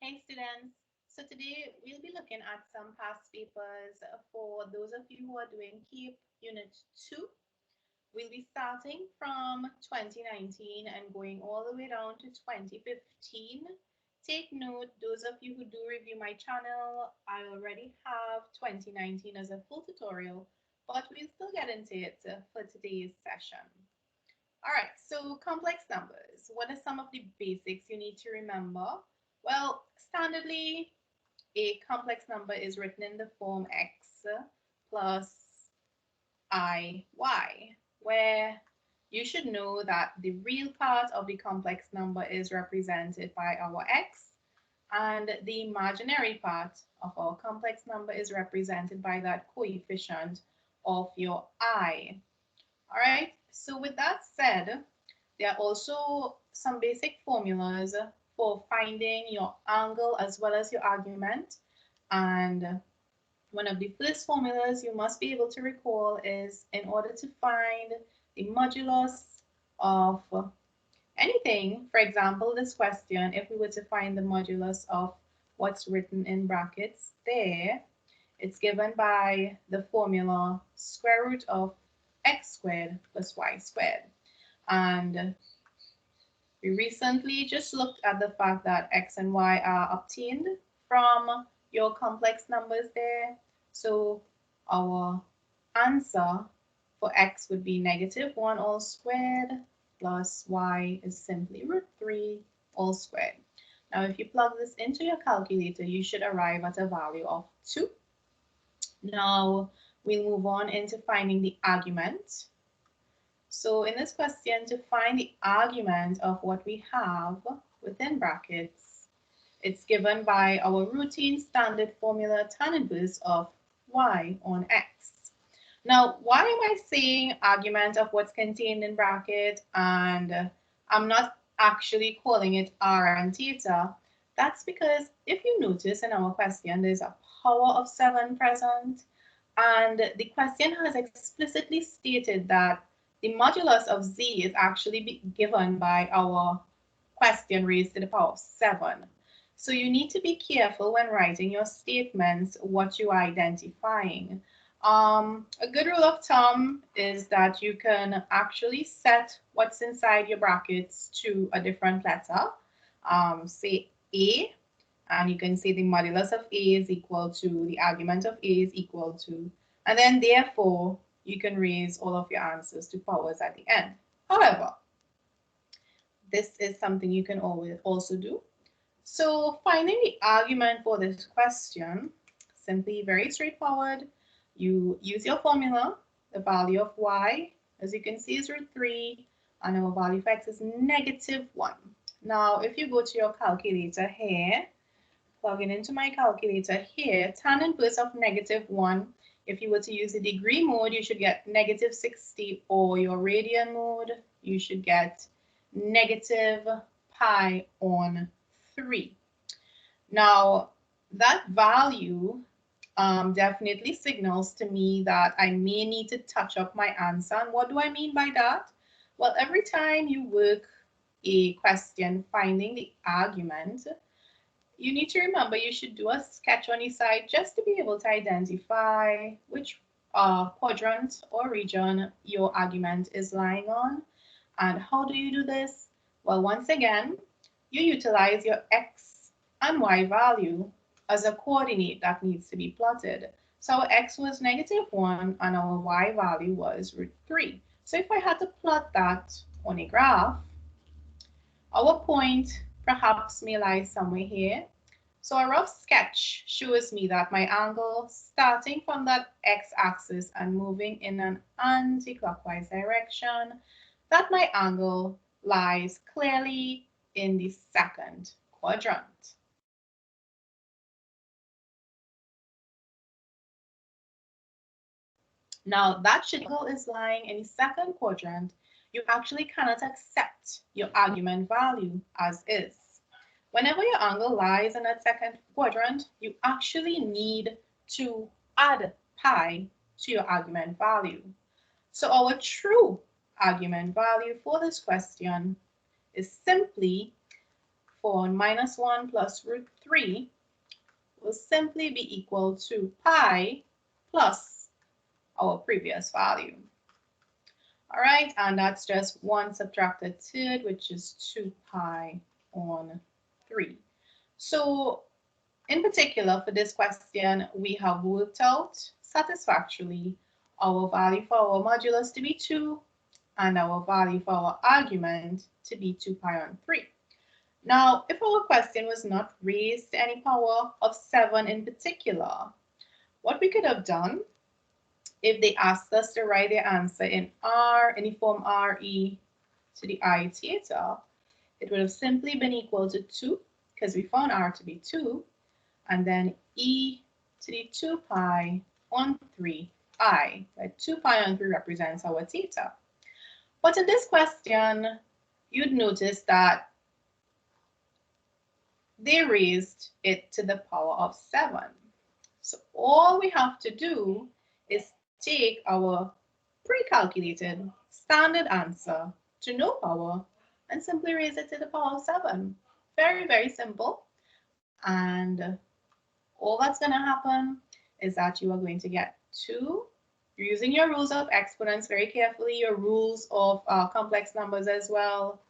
Hey students, so today we'll be looking at some past papers for those of you who are doing KEEP Unit 2. We'll be starting from 2019 and going all the way down to 2015. Take note, those of you who do review my channel, I already have 2019 as a full tutorial, but we'll still get into it for today's session. All right, so complex numbers. What are some of the basics you need to remember? Well, standardly, a complex number is written in the form x plus iy, where you should know that the real part of the complex number is represented by our x, and the imaginary part of our complex number is represented by that coefficient of your I. All right, so with that said, there are also some basic formulas for finding your angle as well as your argument. And one of the first formulas you must be able to recall is, in order to find the modulus of anything, for example, this question, if we were to find the modulus of what's written in brackets there, it's given by the formula square root of x squared plus y squared. And we recently just looked at the fact that x and y are obtained from your complex numbers there. So our answer for x would be -1 all squared plus y is simply √3 all squared. Now, if you plug this into your calculator, you should arrive at a value of 2. Now, we'll move on into finding the argument. So in this question, to find the argument of what we have within brackets, it's given by our routine standard formula tan inverse of y on x. Now, why am I saying argument of what's contained in bracket and I'm not actually calling it r and theta? That's because if you notice in our question, there's a power of 7 present, and the question has explicitly stated that the modulus of z is actually given by our question raised to the power of 7. So you need to be careful when writing your statements what you are identifying. A good rule of thumb is that you can actually set what's inside your brackets to a different letter. Say a, and you can say the modulus of a is equal to, the argument of a is equal to, and then therefore you can raise all of your answers to powers at the end. However, this is something you can always also do. So finding the argument for this question, simply very straightforward. You use your formula, the value of y, as you can see, is √3, and our value of x is -1. Now, if you go to your calculator here, plugging into my calculator here, tan inverse of -1, if you were to use the degree mode, you should get -60, or your radian mode, you should get -pi on 3. Now, that value definitely signals to me that I may need to touch up my answer. And what do I mean by that? Well, every time you work a question finding the argument, you need to remember you should do a sketch on the side just to be able to identify which quadrant or region your argument is lying on. And how do you do this? Well, once again, you utilize your x and y value as a coordinate that needs to be plotted. So our x was -1 and our y value was √3. So if I had to plot that on a graph, our point perhaps may lie somewhere here. So a rough sketch shows me that my angle, starting from that x-axis and moving in an anti-clockwise direction, that my angle lies clearly in the second quadrant. Now, that angle is lying in the second quadrant. You actually cannot accept your argument value as is. Whenever your angle lies in that second quadrant, you actually need to add pi to your argument value. So our true argument value for this question is simply for -1 plus root 3 will simply be equal to pi plus our previous value. All right, and that's just 1 subtracted third, which is 2 pi on 3. So in particular, for this question, we have worked out satisfactorily our value for our modulus to be 2 and our value for our argument to be 2 pi on 3. Now, if our question was not raised to any power of 7 in particular, what we could have done if they asked us to write the answer in the form RE to the I theta, it would have simply been equal to 2, because we found R to be 2, and then E to the 2 pi on 3I, where 2 pi on 3 represents our theta. But in this question, you'd notice that they raised it to the power of 7. So all we have to do is take our pre-calculated standard answer to no power and simply raise it to the power of 7. Very, very simple. And all that's going to happen is that you are going to get 2. You're using your rules of exponents very carefully, your rules of complex numbers as well.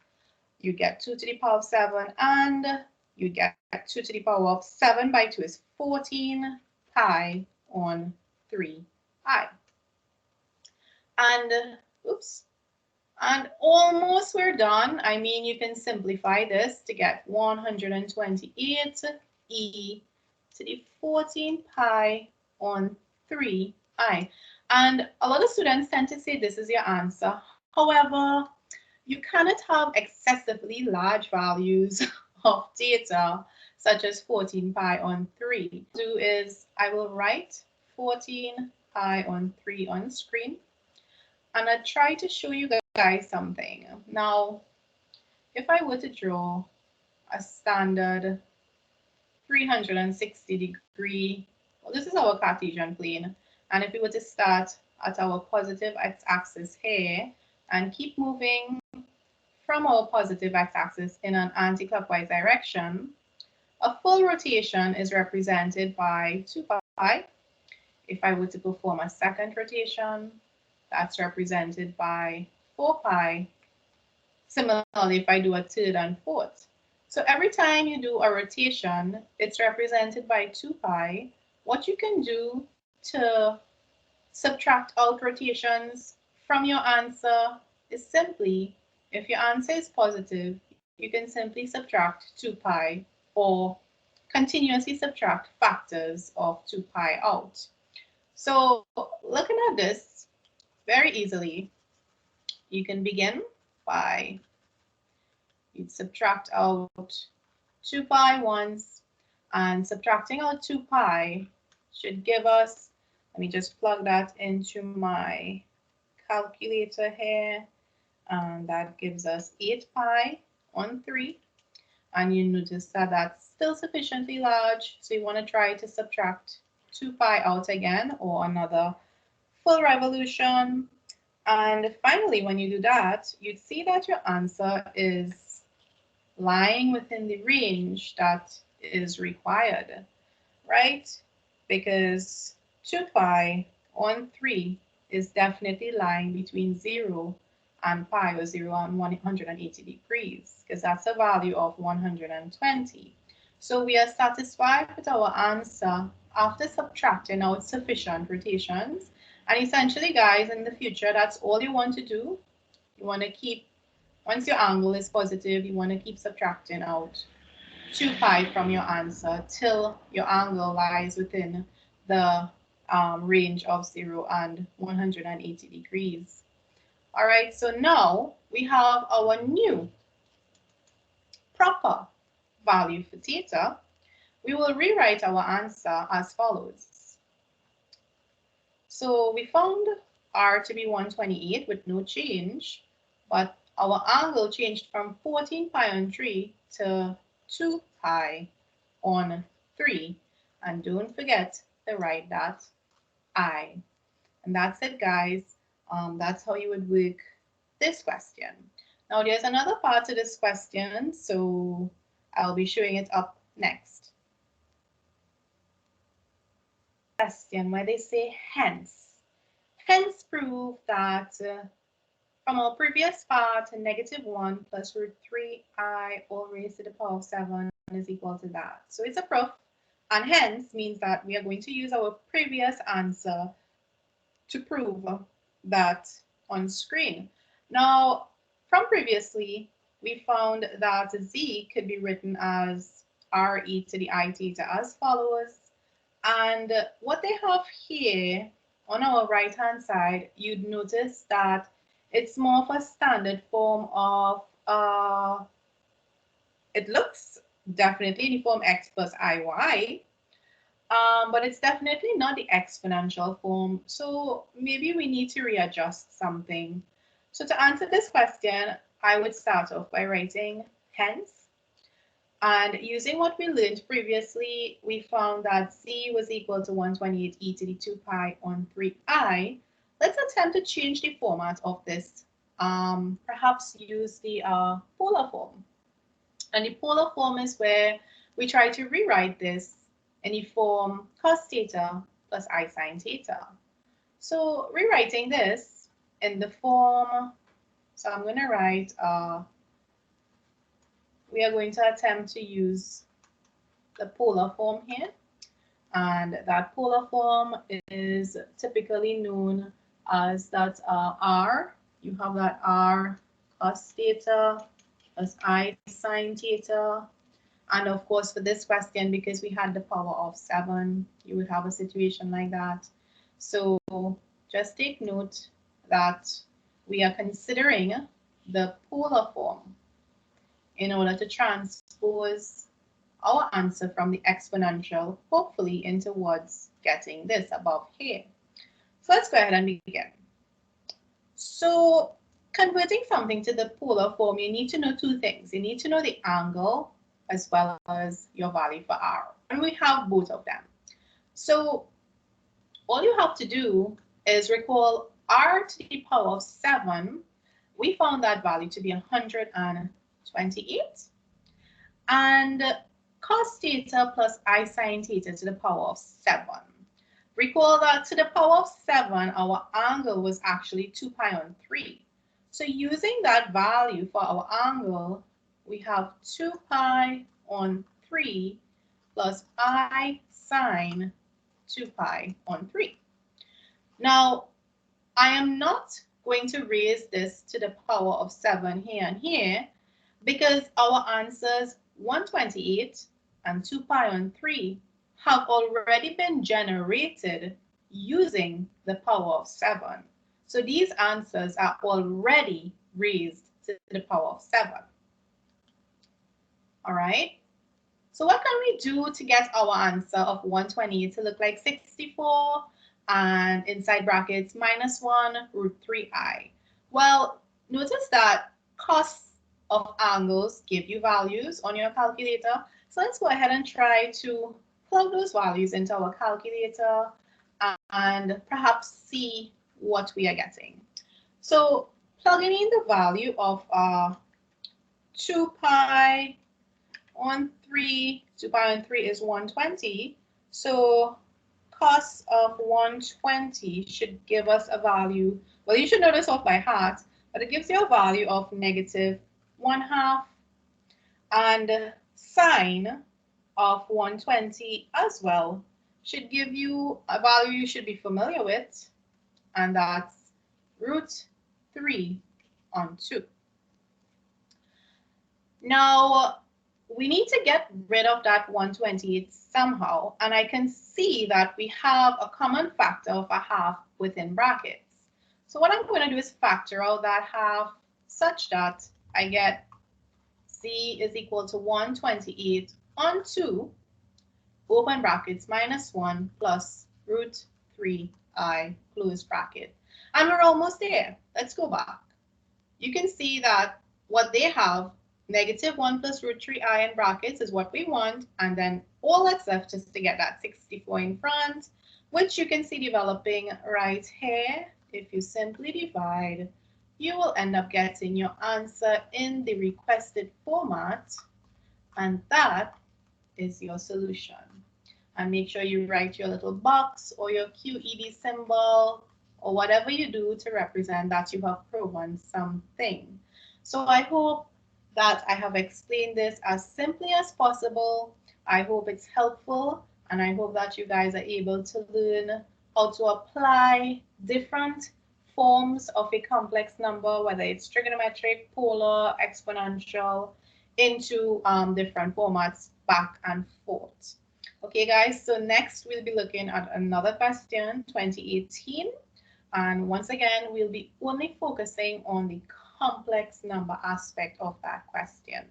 You get 2 to the power of 7, and you get 2 to the power of 7 by 2 is 14 pi on 3I. And oops, and almost we're done. I mean, you can simplify this to get 128 e to the 14 pi on 3I. And a lot of students tend to say this is your answer. However, you cannot have excessively large values of theta, such as 14 pi on 3. What I'll do is I will write 14 pi on 3 on screen. And I try to show you guys something. Now, if I were to draw a standard 360-degree, well, this is our Cartesian plane. And if we were to start at our positive x-axis here and keep moving from our positive x-axis in an anti-clockwise direction, a full rotation is represented by 2 pi. If I were to perform a second rotation, that's represented by 4 pi. Similarly, if I do a third and fourth. So every time you do a rotation, it's represented by 2 pi. What you can do to subtract out rotations from your answer is simply, if your answer is positive, you can simply subtract 2 pi or continuously subtract factors of 2 pi out. So looking at this, very easily, you can begin by you'd subtract out 2 pi once, and subtracting out 2 pi should give us, let me just plug that into my calculator here, and that gives us 8 pi on 3. And you notice that that's still sufficiently large, so you want to try to subtract 2 pi out again, or another full revolution. And finally, when you do that, you'd see that your answer is lying within the range that is required, right? Because 2 pi on 3 is definitely lying between 0 and pi, or 0 and 180 degrees, because that's a value of 120. So we are satisfied with our answer after subtracting out sufficient rotations. And essentially, guys, in the future, that's all you want to do. You want to keep, once your angle is positive, you want to keep subtracting out 2 pi from your answer till your angle lies within the range of 0 and 180 degrees. All right, so now we have our new proper value for theta. We will rewrite our answer as follows. So we found R to be 128 with no change, but our angle changed from 14 pi on 3 to 2 pi on 3. And don't forget to write that I. And that's it, guys. That's how you would work this question. Now there's another part to this question. So I'll be showing it up next. Question where they say hence. Hence prove that from our previous part, -1 plus root 3i all raised to the power of 7 is equal to that. So it's a proof, and hence means that we are going to use our previous answer to prove that on screen. Now, from previously, we found that z could be written as re to the I theta as follows. And what they have here on our right-hand side, you'd notice that it's more of a standard form of, it looks definitely in the form x plus iy, but it's definitely not the exponential form. So maybe we need to readjust something. So to answer this question, I would start off by writing hence. And using what we learned previously, we found that z was equal to 128 e to the 2 pi on 3i. Let's attempt to change the format of this. Perhaps use the polar form. And the polar form is where we try to rewrite this in the form cos theta plus I sine theta. So rewriting this in the form, so I'm going to write, we are going to attempt to use the polar form here. And that polar form is typically known as that r. You have that r cos theta plus I sine theta. And of course, for this question, because we had the power of 7, you would have a situation like that. So just take note that we are considering the polar form in order to transpose our answer from the exponential, hopefully, in towards getting this above here. So let's go ahead and begin. So converting something to the polar form, you need to know two things. You need to know the angle as well as your value for r. And we have both of them. So all you have to do is recall r to the power of 7. We found that value to be 128. And cos theta plus I sine theta to the power of 7. Recall that to the power of 7, our angle was actually 2 pi on 3. So using that value for our angle, we have 2 pi on 3 plus I sine 2 pi on 3. Now, I am not going to raise this to the power of 7 here and here because our answers 128 and 2 pi on 3 have already been generated using the power of 7. So these answers are already raised to the power of 7. All right. So what can we do to get our answer of 128 to look like 64 and inside brackets -1 root 3i? Well, notice that costs of angles give you values on your calculator. So let's go ahead and try to plug those values into our calculator and perhaps see what we are getting. So plugging in the value of 2 pi on 3, 2 pi on 3 is 120. So cos of 120 should give us a value. Well, you should know this off by heart, but it gives you a value of -1/2. And sine of 120 as well should give you a value you should be familiar with, and that's root 3 on 2. Now, we need to get rid of that 128 somehow, and I can see that we have a common factor of a half within brackets. So what I'm going to do is factor out that half such that I get z is equal to 128 on 2, open brackets, -1 plus root 3i, close bracket. And we're almost there. Let's go back. You can see that what they have, -1 plus root 3i in brackets, is what we want. And then all that's left is to get that 64 in front, which you can see developing right here. If you simply divide, you will end up getting your answer in the requested format And that is your solution. And make sure you write your little box or your QED symbol or whatever you do to represent that you have proven something. So I hope that I have explained this as simply as possible. I hope it's helpful, and I hope that you guys are able to learn how to apply different forms of a complex number, whether it's trigonometric, polar, exponential, into different formats back and forth. Okay, guys, so next we'll be looking at another question, 2018. And once again, we'll be only focusing on the complex number aspect of that question.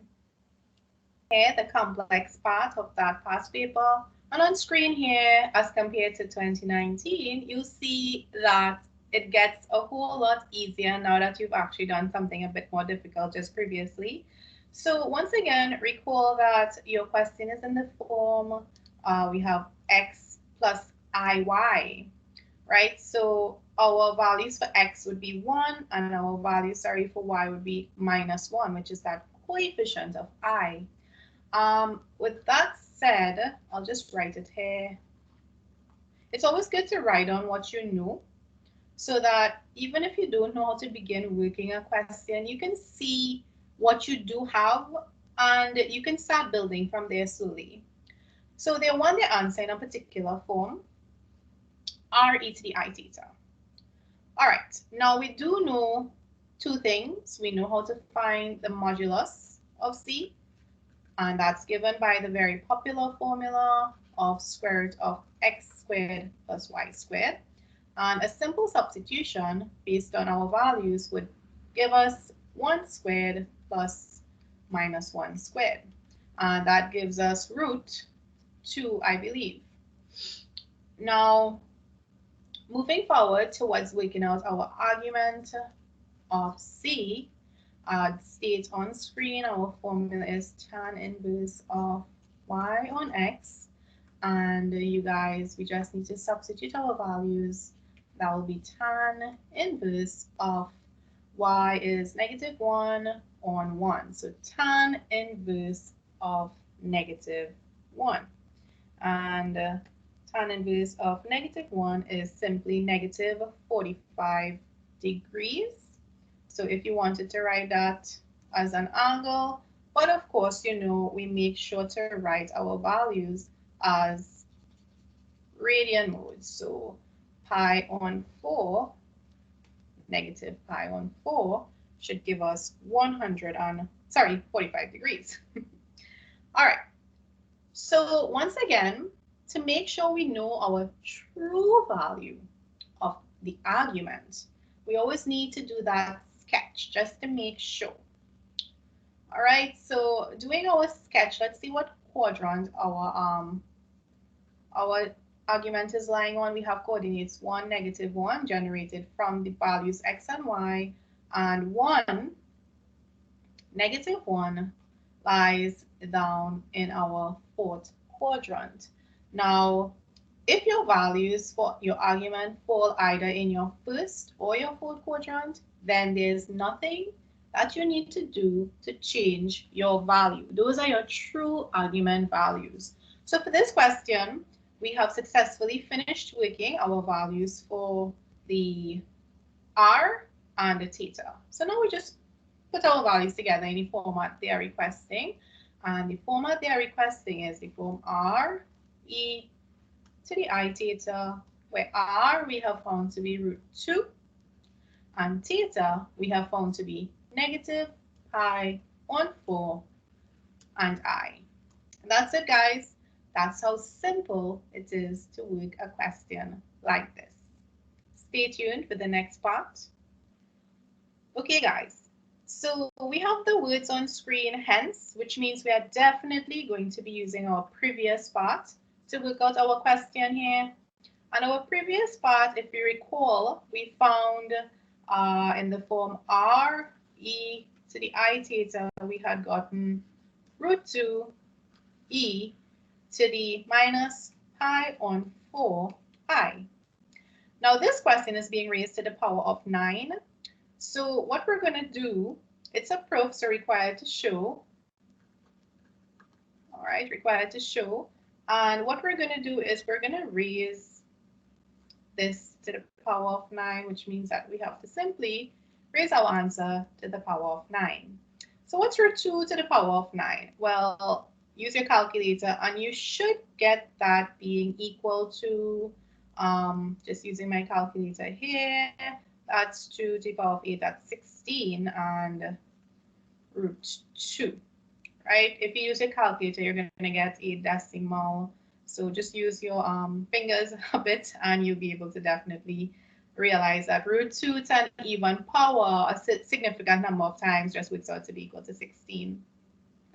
Here, the complex part of that past paper. And on screen here, as compared to 2019, you see that it gets a whole lot easier now that you've actually done something a bit more difficult just previously. So once again, recall that your question is in the form, we have x plus iy, right? So our values for x would be 1, and our values, sorry, for y would be -1, which is that coefficient of I. With that said, I'll just write it here. It's always good to write on what you know, so that even if you don't know how to begin working a question, you can see what you do have, and you can start building from there slowly. So they want the answer in a particular form, re to the I theta. All right, now we do know two things. We know how to find the modulus of C, and that's given by the very popular formula of square root of x squared plus y squared. And a simple substitution based on our values would give us 1 squared plus -1 squared. And that gives us root 2, I believe. Now, moving forward towards working out our argument of C, state on screen our formula is tan inverse of y on x. And you guys, we just need to substitute our values. That will be tan inverse of y is -1 on 1. So tan inverse of -1. And tan inverse of -1 is simply -45 degrees. So if you wanted to write that as an angle, but of course, you know, we make sure to write our values as radian modes. So pi on 4, negative pi on 4 should give us 45 degrees. All right. So once again, to make sure we know our true value of the argument, we always need to do that sketch just to make sure. All right, so doing our sketch, let's see what quadrant our argument is lying on. We have coordinates 1, -1 generated from the values x and y, and 1, -1 lies down in our fourth quadrant. Now, if your values for your argument fall either in your first or your fourth quadrant, then there's nothing that you need to do to change your value. Those are your true argument values. So for this question, we have successfully finished working our values for the r and the theta. So now we just put our values together in the format they are requesting. And the format they are requesting is the form r e to the I theta, where r we have found to be √2, and theta we have found to be -pi on 4 and I. And that's it, guys. That's how simple it is to work a question like this. Stay tuned for the next part. Okay, guys. So we have the words on screen, hence, which means we are definitely going to be using our previous part to work out our question here. And our previous part, if you recall, we found in the form r e to the I theta, we had gotten √2 e to the -pi on 4 I. Now this question is being raised to the power of 9. So what we're going to do, it's a proof, so required to show right, required to show. And what we're going to do is we're going to raise this to the power of 9, which means that we have to simply raise our answer to the power of 9. So what's root 2 to the power of 9? Well, use your calculator and you should get that being equal to, just using my calculator here, that's 2 to the power of 8, that's 16, and root 2, right? If you use your calculator, you're going to get a decimal. So just use your fingers a bit and you'll be able to definitely realize that root 2 to an even power a significant number of times just works out to be equal to 16.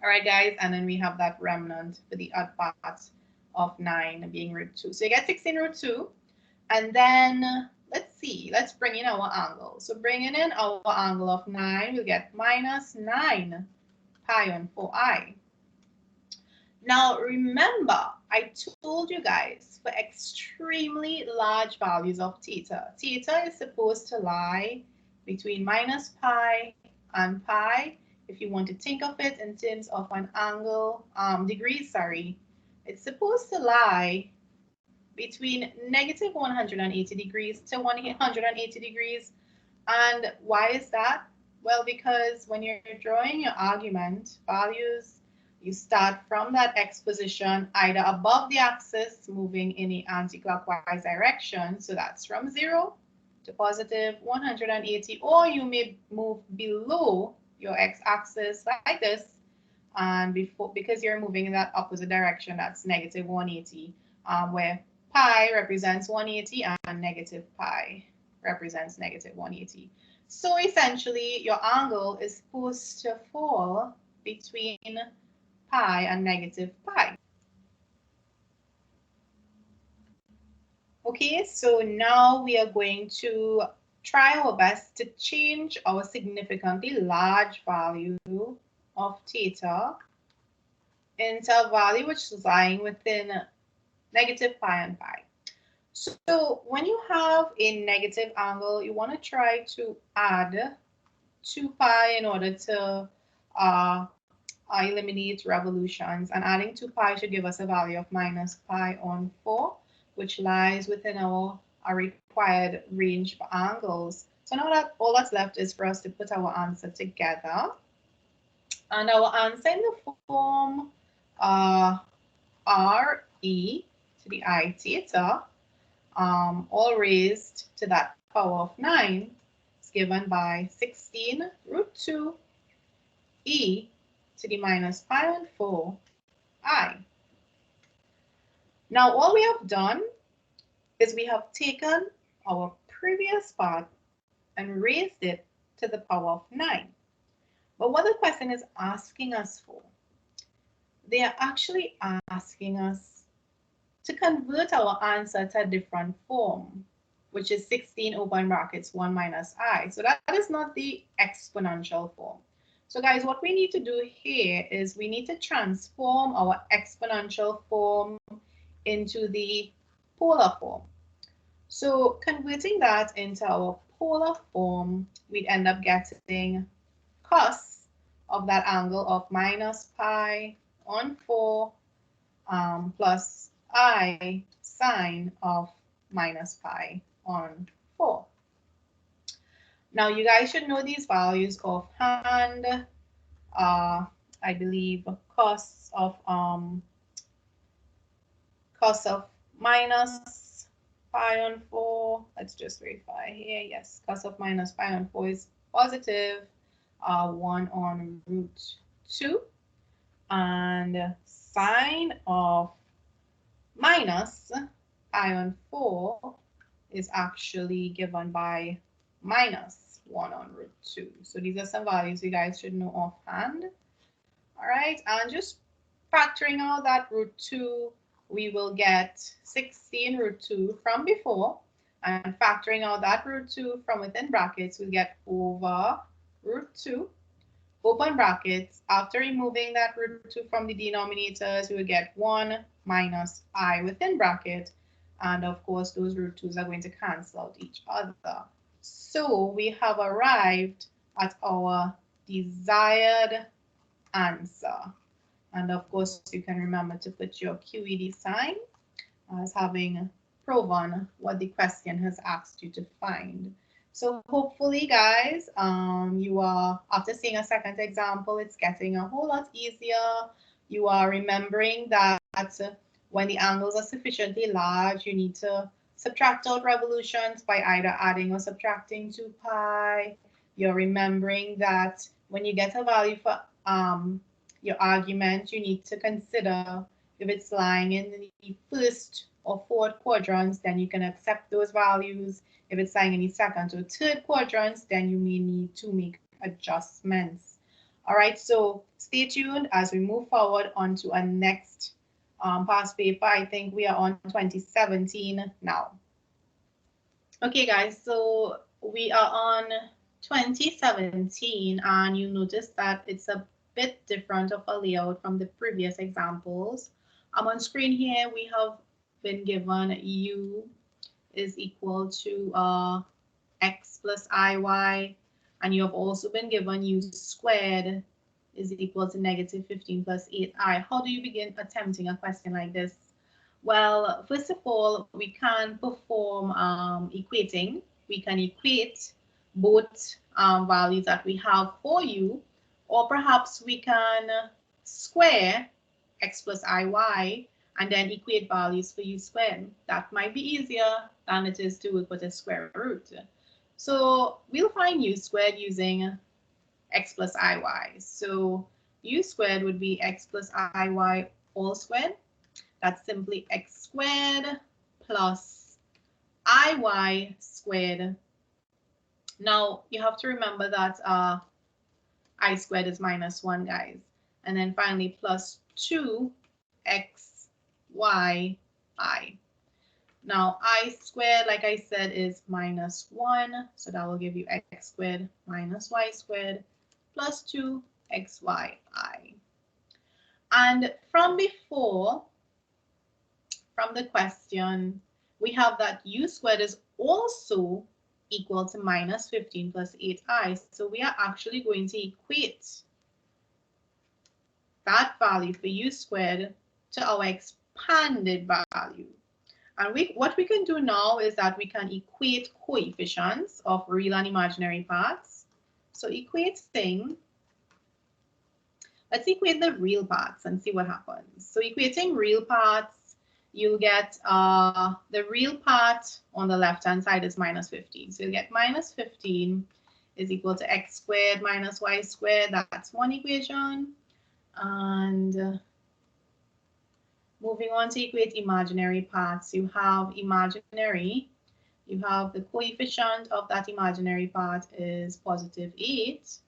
All right, guys, and then we have that remnant for the odd part of 9 being root 2. So you get 16 root 2, and then let's see, let's bring in our angle. So bringing in our angle of 9, we'll get minus 9 pi on 4i. Now remember, I told you guys for extremely large values of theta, theta is supposed to lie between minus pi and pi. If you want to think of it in terms of an angle, degrees, sorry, it's supposed to lie between negative 180 degrees to 180 degrees. And why is that? Well, because when you're drawing your argument values, you start from that x position either above the axis, moving in the anti-clockwise direction. So that's from 0 to positive 180, or you may move below your x-axis like this. And because you're moving in that opposite direction, that's negative 180, where pi represents 180 and negative pi represents negative 180. So essentially, your angle is supposed to fall between pi and negative pi. Okay, so now we are going to try our best to change our significantly large value of theta into a value which is lying within negative pi and pi. So when you have a negative angle, you want to try to add 2 pi in order to eliminate revolutions, and adding 2 pi should give us a value of minus pi on 4, which lies within our required range for angles. So now that all that's left is for us to put our answer together, and our answer in the form RE to the I theta, all raised to that power of 9, is given by 16 root 2 e to the minus pi on 4 I. Now all we have done is we have taken our previous part and raised it to the power of 9. But what the question is asking us for, they are actually asking us to convert our answer to a different form, which is 16 open brackets 1 minus I. So that is not the exponential form. So guys, what we need to do here is we need to transform our exponential form into the polar form. So converting that into our polar form, we'd end up getting cos of that angle of minus pi on 4 plus I sine of minus pi on 4. Now you guys should know these values offhand. I believe cos of minus pi on 4. Let's just verify here. Yes, cos of minus pi on 4 is positive 1 on root 2, and sine of minus pi on 4 is actually given by minus 1 on root 2. So these are some values you guys should know offhand. All right, and just factoring out that root 2, we will get 16 root 2 from before, and factoring out that root 2 from within brackets, we'll get over root 2, open brackets. After removing that root 2 from the denominators, we will get 1 minus I within bracket, and of course those root 2's are going to cancel out each other. So we have arrived at our desired answer, And of course, you can remember to put your QED sign as having proven what the question has asked you to find. So hopefully, guys, you are, after seeing a second example, it's getting a whole lot easier. You are remembering that when the angles are sufficiently large, you need to subtract out revolutions by either adding or subtracting 2 pi. You're remembering that when you get a value for your argument, you need to consider if it's lying in the first or fourth quadrants, then you can accept those values. If it's lying in the second or third quadrants, then you may need to make adjustments. All right, so stay tuned as we move forward onto our next past paper. I think we are on 2017 now. Okay, guys, so we are on 2017, and you notice that it's a bit different of a layout from the previous examples. On screen here, we have been given u is equal to x plus iy, and you have also been given u squared is equal to negative 15 plus 8i. How do you begin attempting a question like this? Well, first of all, we can perform equating. We can equate both values that we have for u, or perhaps we can square x plus iy and then equate values for u squared. That might be easier than it is to work with a square root. So we'll find u squared using x plus iy. So u squared would be x plus iy all squared. That's simply x squared plus iy squared. Now you have to remember that I squared is minus 1, guys. And then finally plus 2xy I. Now I squared, like I said, is minus 1. So that will give you x squared minus y squared plus 2xy I. And from before, from the question, we have that u squared is also equal to minus 15 plus 8i. So we are actually going to equate that value for u squared to our expanded value. And what we can do now is that we can equate coefficients of real and imaginary parts. So equating, let's equate the real parts and see what happens. So equating real parts, you'll get the real part on the left-hand side is minus 15. So you'll get minus 15 is equal to x squared minus y squared. That's one equation. And moving on to equate imaginary parts, you have imaginary. You have the coefficient of that imaginary part is positive 8.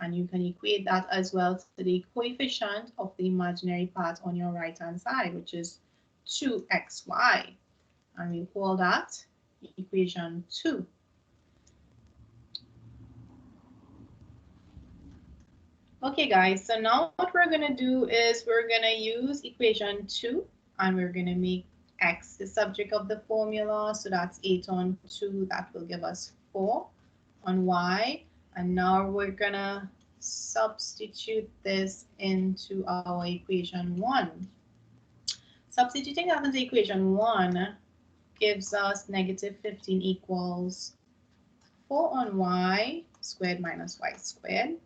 And you can equate that as well to the coefficient of the imaginary part on your right-hand side, which is 2xy, and we call that equation 2. Okay, guys, so now what we're going to do is we're going to use equation 2, and we're going to make x the subject of the formula. So that's 8 on 2, that will give us 4 on y. And now we're going to substitute this into our equation 1. Substituting that into equation 1 gives us negative 15 equals 4 on y squared minus y squared.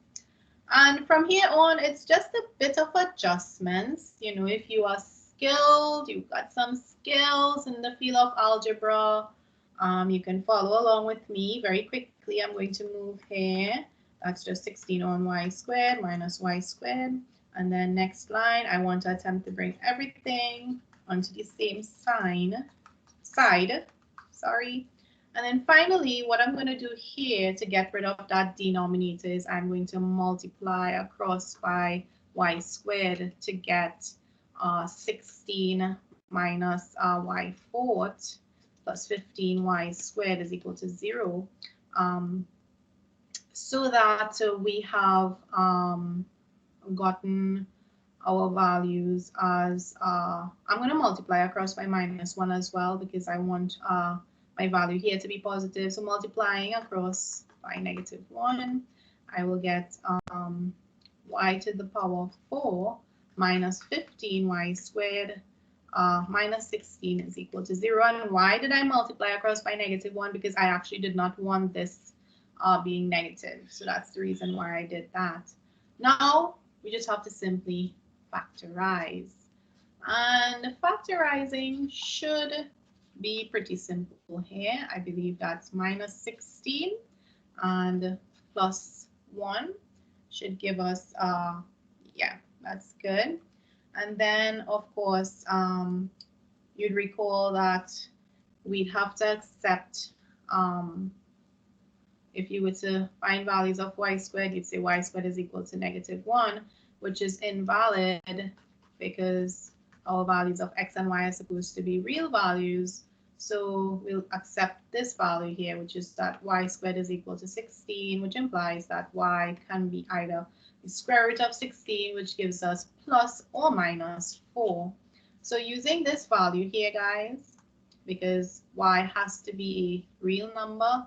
And from here on, it's just a bit of adjustments. You know, if you are skilled, you've got some skills in the field of algebra, you can follow along with me very quickly. I'm going to move here. That's just 16 on y squared minus y squared. And then next line, I want to attempt to bring everything onto the same side. And then finally, what I'm going to do here to get rid of that denominator is I'm going to multiply across by y squared to get 16 minus y fourth plus 15y squared is equal to 0. So that we have gotten our values as, I'm going to multiply across by minus 1 as well because I want my value here to be positive. So multiplying across by -1, I will get y to the power of 4 minus 15y squared minus 16 is equal to 0. And why did I multiply across by -1? Because I actually did not want this being negative. So that's the reason why I did that. Now we just have to simply factorize. And factorizing should be pretty simple here. I believe that's minus 16 and plus 1 should give us, yeah, that's good. And then, of course, you'd recall that we'd have to accept, if you were to find values of y squared, you'd say y squared is equal to -1, which is invalid because our values of x and y are supposed to be real values. So we'll accept this value here, which is that y squared is equal to 16, which implies that y can be either the square root of 16, which gives us plus or minus 4. So using this value here, guys, because y has to be a real number,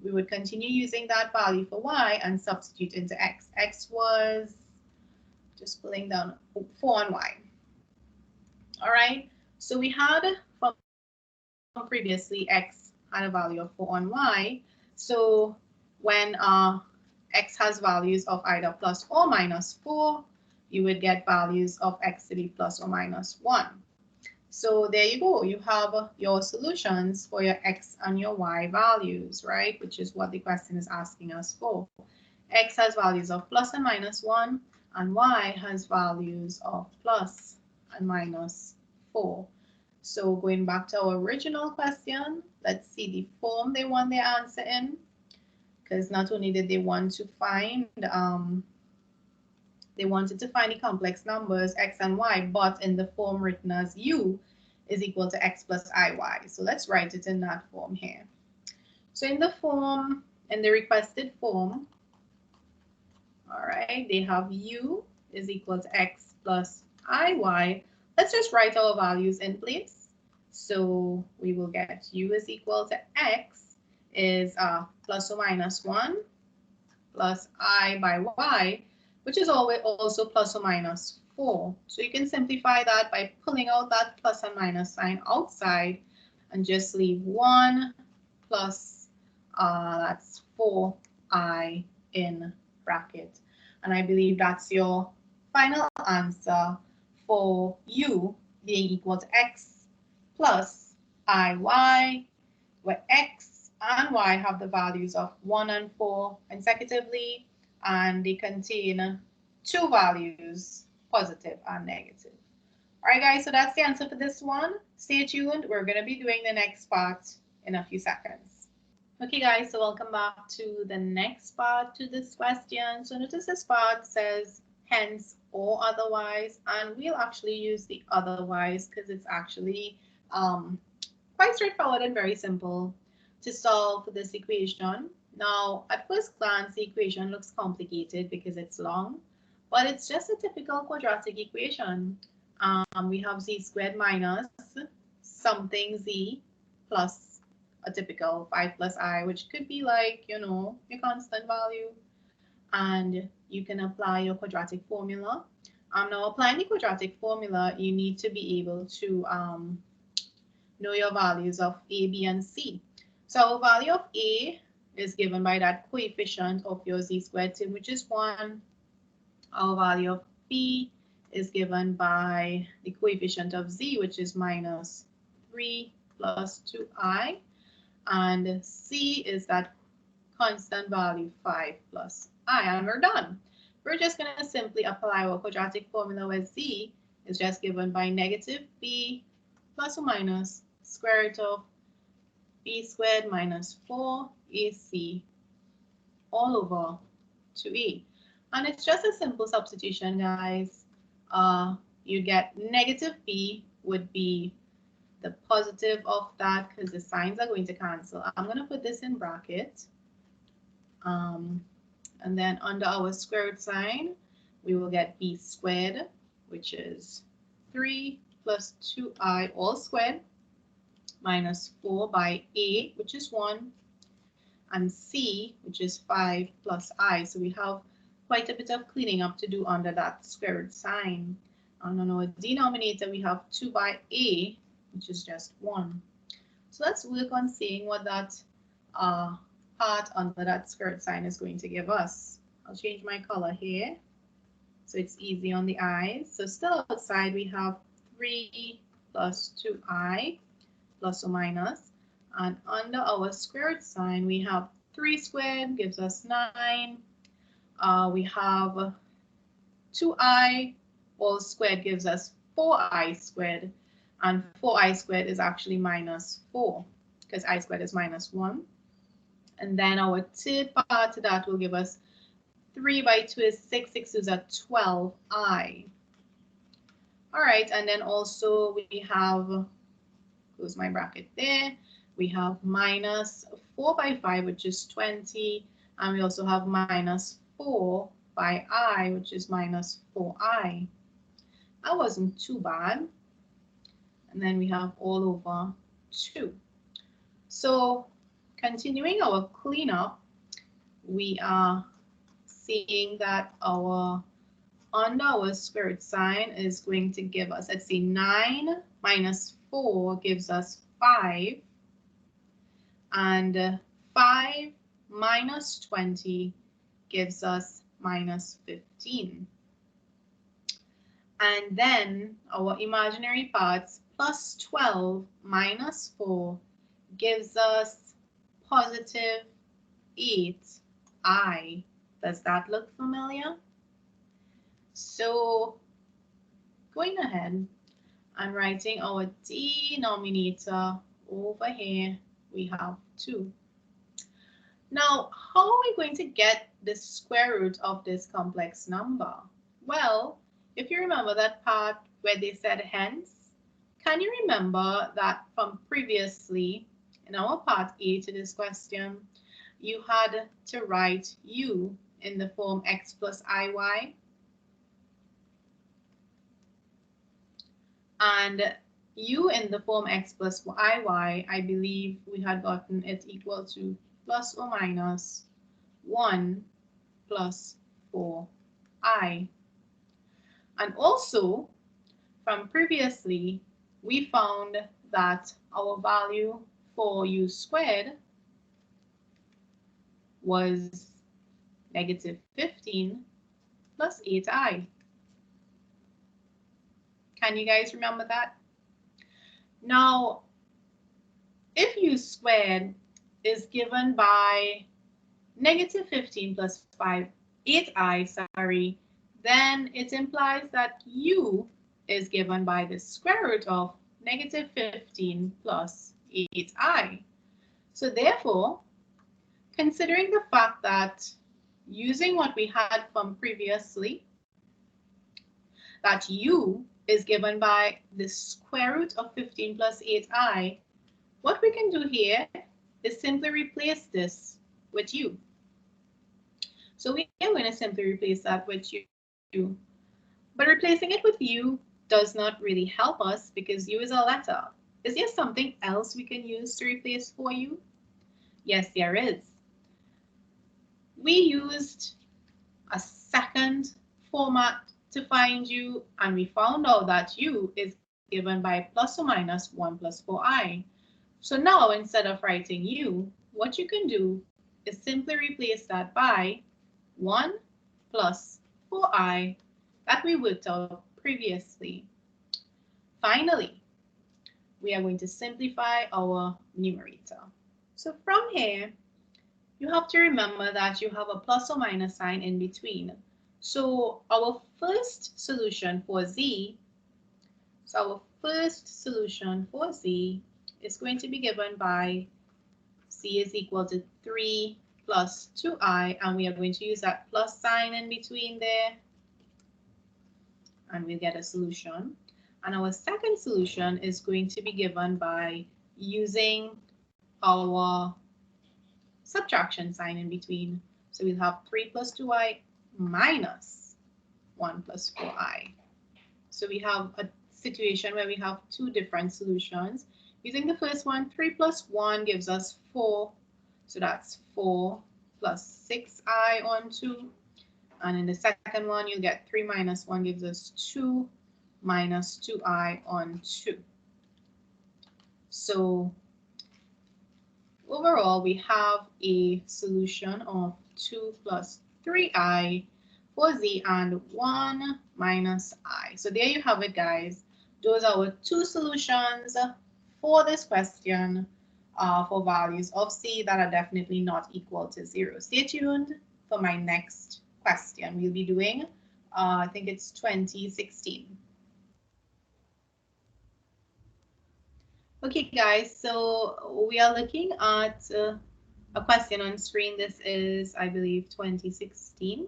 we would continue using that value for y and substitute into x. X was, just pulling down, 4 on y. All right, so we had from previously x had a value of 4 on y. So when x has values of either plus or minus 4, you would get values of x to be plus or minus 1. So there you go. You have your solutions for your x and your y values, right? Which is what the question is asking us for. X has values of plus and minus 1, and y has values of plus and minus 4. So going back to our original question, let's see the form they want their answer in. Because not only did they want to find, they wanted to find the complex numbers x and y, but in the form written as u is equal to x plus iy. So let's write it in that form here. So in the form, in the requested form, all right, they have u is equal to x plus iy. Let's just write our values in place. So we will get u is equal to x is plus or minus 1 plus I by y, which is always also plus or minus 4. So you can simplify that by pulling out that plus and minus sign outside and just leave 1 plus that's 4i in bracket. And I believe that's your final answer for u being equal to x plus iy, where x and y have the values of 1 and 4 consecutively, and they contain two values, positive and negative. All right, guys, so that's the answer for this one. Stay tuned. We're going to be doing the next part in a few seconds. Okay, guys, so welcome back to the next part to this question. So notice this part says hence or otherwise, and we'll actually use the otherwise because it's actually quite straightforward and very simple to solve this equation. Now, at first glance, the equation looks complicated because it's long, but it's just a typical quadratic equation. We have z squared minus something z plus a typical 5 plus I, which could be like, you know, your constant value. And you can apply your quadratic formula. Now, applying the quadratic formula, you need to be able to know your values of a, b, and c. So our value of a is given by that coefficient of your z squared term, which is 1. Our value of b is given by the coefficient of z, which is minus 3 plus 2i. And c is that constant value 5 plus I, and we're done. We're just going to simply apply our quadratic formula where z is just given by negative b plus or minus square root of b squared minus 4ac all over 2a. And it's just a simple substitution, guys. You get negative b would be the positive of that because the signs are going to cancel. I'm going to put this in bracket. And then under our square root sign, we will get b squared, which is 3 plus 2i all squared, minus 4 by a, which is 1, and c, which is 5 plus I. So we have quite a bit of cleaning up to do under that square root sign. And on our denominator, we have 2 by a, which is just 1. So let's work on seeing what that part under that square root sign is going to give us. I'll change my color here so it's easy on the eyes. So still outside, we have 3 plus 2i plus or minus. And under our square root sign, we have 3 squared gives us 9. We have 2i all squared gives us 4i squared. And 4i squared is actually minus 4 because I squared is minus 1. And then our third part to that will give us 3 by 2 is 6, 6 is a 12i. All right, and then also we have, close my bracket there, we have minus 4 by 5, which is 20, and we also have minus 4 by I, which is minus 4i. That wasn't too bad. And then we have all over 2. So continuing our cleanup, we are seeing that our under our square root sign is going to give us, let's see, 9 minus 4 gives us 5. And 5 minus 20 gives us minus 15. And then our imaginary parts, plus 12 minus 4 gives us positive 8i. Does that look familiar? So going ahead and writing our denominator over here, we have 2. Now, how are we going to get the square root of this complex number? Well, if you remember that part where they said hence, can you remember that from previously in our part A to this question, you had to write u in the form x plus iy? And u in the form x plus iy, I believe we had gotten it equal to plus or minus 1 plus 4i. And also, from previously, we found that our value for u squared was negative 15 plus 8i. Can you guys remember that? Now, if u squared is given by negative 15 plus 8i, then it implies that u is given by the square root of negative 15 plus 8i. So therefore, considering the fact that using what we had from previously, that u is given by the square root of 15 plus 8i, what we can do here is simply replace this with u. So we are going to simply replace that with u. But replacing it with u does not really help us because u is a letter. Is there something else we can use to replace for u? Yes, there is. We used a second format to find u, and we found out that u is given by plus or minus 1 plus 4i. So now instead of writing u, what you can do is simply replace that by 1 plus 4i that we worked out previously. Finally, we are going to simplify our numerator. So from here, you have to remember that you have a plus or minus sign in between. So our first solution for z, is going to be given by c is equal to 3 plus 2i, and we are going to use that plus sign in between there, and we'll get a solution. And our second solution is going to be given by using our subtraction sign in between. So we'll have 3 plus 2i minus 1 plus 4i. So we have a situation where we have two different solutions. Using the first one, 3 plus 1 gives us 4. So that's 4 plus 6i on 2. And in the second one, you'll get 3 minus 1 gives us 2 minus 2i on 2. So overall, we have a solution of 2 plus 3i for z and 1 minus I. So there you have it, guys. Those are our two solutions for this question for values of c that are definitely not equal to 0. Stay tuned for my next question. We'll be doing, I think it's 2016. Okay, guys, so we are looking at a question on screen. This is, I believe, 2016,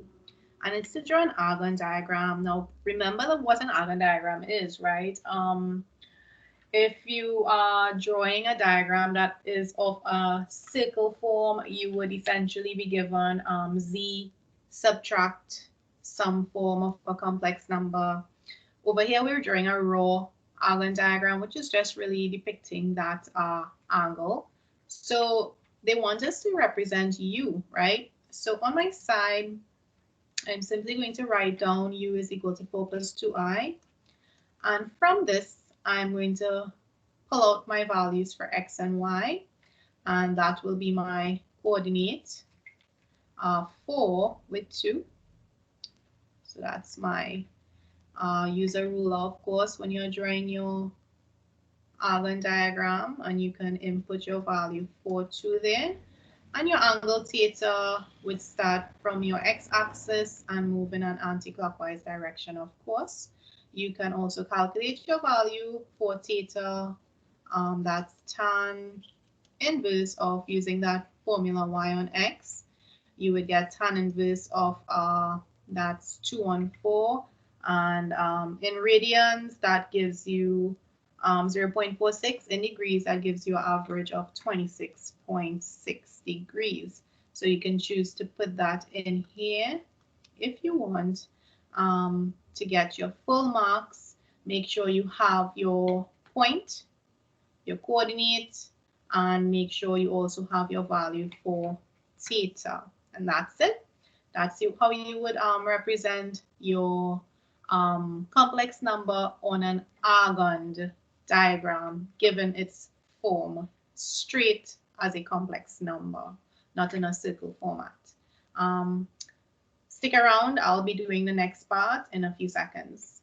and it's to draw an Argan diagram. Now, remember what an Argan diagram is, right? If you are drawing a diagram that is of a circle form, you would essentially be given z subtract some form of a complex number. Over here, we're drawing a raw Argan diagram, which is just really depicting that angle. So they want us to represent u, right? So on my side, I'm simply going to write down u is equal to 4 plus 2i. And from this, I'm going to pull out my values for x and y. And that will be my coordinate, 4 with 2. So that's my user ruler, of course, when you're drawing your Argan diagram, and you can input your value 4, 2 there. And your angle theta would start from your x-axis and move in an anti-clockwise direction, of course. You can also calculate your value for theta. That's tan inverse of using that formula y on x. You would get tan inverse of that's 2 on 4. And in radians, that gives you 0.46. In degrees, that gives you an average of 26.6 degrees. So you can choose to put that in here if you want to get your full marks. Make sure you have your point, your coordinates, and make sure you also have your value for theta. And that's it. That's how you would represent your complex number on an Argan diagram, given its form straight as a complex number, not in a circle format. Stick around, I'll be doing the next part in a few seconds.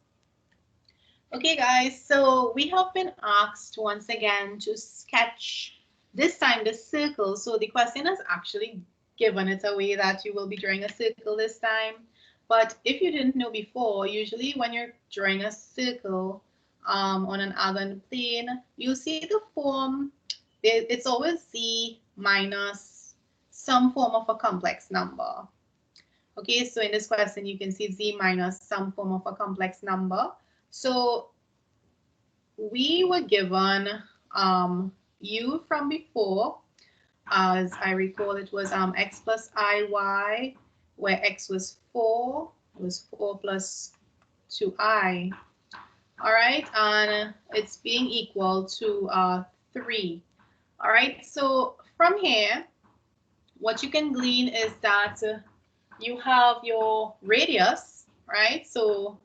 Okay, guys, so we have been asked once again to sketch, this time the circle. So the question has actually given it away that you will be drawing a circle this time. But if you didn't know before, usually when you're drawing a circle on an Argan plane, you'll see the form, it's always z minus some form of a complex number. Okay, so in this question, you can see z minus some form of a complex number. So we were given u from before. As I recall, it was x plus iy, where x was 4, it was 4 plus 2i. All right, and it's being equal to 3. All right, so from here, what you can glean is that you have your radius, right? So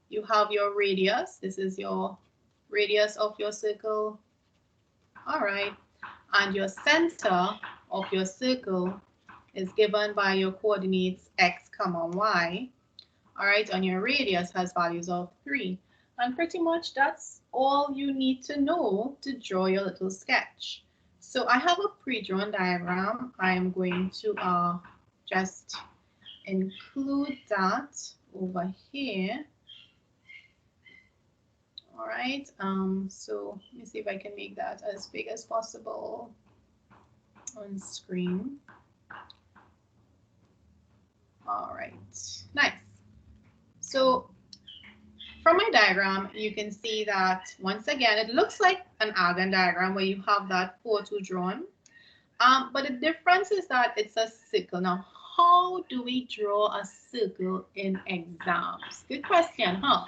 you have your radius. This is your radius of your circle. All right, and your center of your circle is given by your coordinates x, y. All right, and your radius has values of 3. And pretty much that's all you need to know to draw your little sketch. So I have a pre-drawn diagram. I am going to just include that over here. All right, so let me see if I can make that as big as possible on screen. All right, nice. So from my diagram, you can see that once again, it looks like an Argan diagram where you have that 4, 2 drawn. But the difference is that it's a circle. Now, how do we draw a circle in exams? Good question, huh?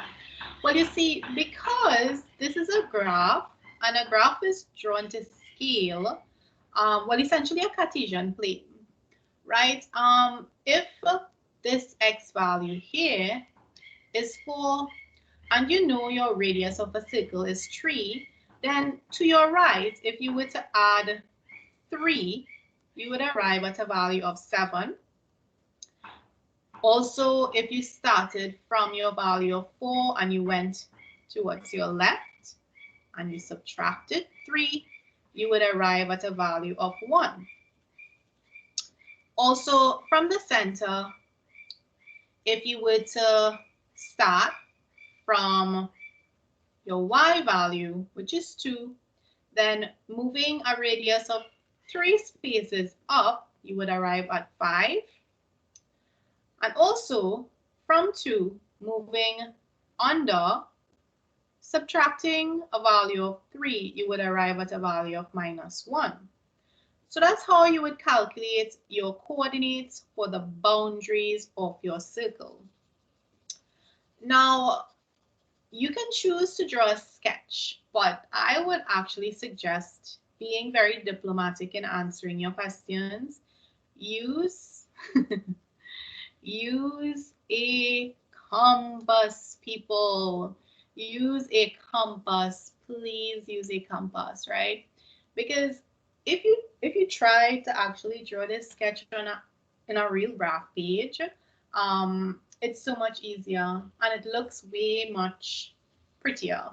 Well, you see, because this is a graph, and a graph is drawn to scale, well, essentially a Cartesian plane, right? If this x value here is 4, and you know your radius of a circle is 3, then to your right, if you were to add 3, you would arrive at a value of 7. Also, if you started from your value of 4 and you went towards your left and you subtracted 3, you would arrive at a value of 1. Also, from the center, if you were to start from your y value, which is 2, then moving a radius of 3 spaces up, you would arrive at 5. And also, from 2, moving under, subtracting a value of 3, you would arrive at a value of -1. So that's how you would calculate your coordinates for the boundaries of your circle. Now, you can choose to draw a sketch, but I would actually suggest being very diplomatic in answering your questions. Use, use a compass, people. Use a compass. Please use a compass, right? Because if you try to actually draw this sketch in a real graph page, it's so much easier and it looks way much prettier.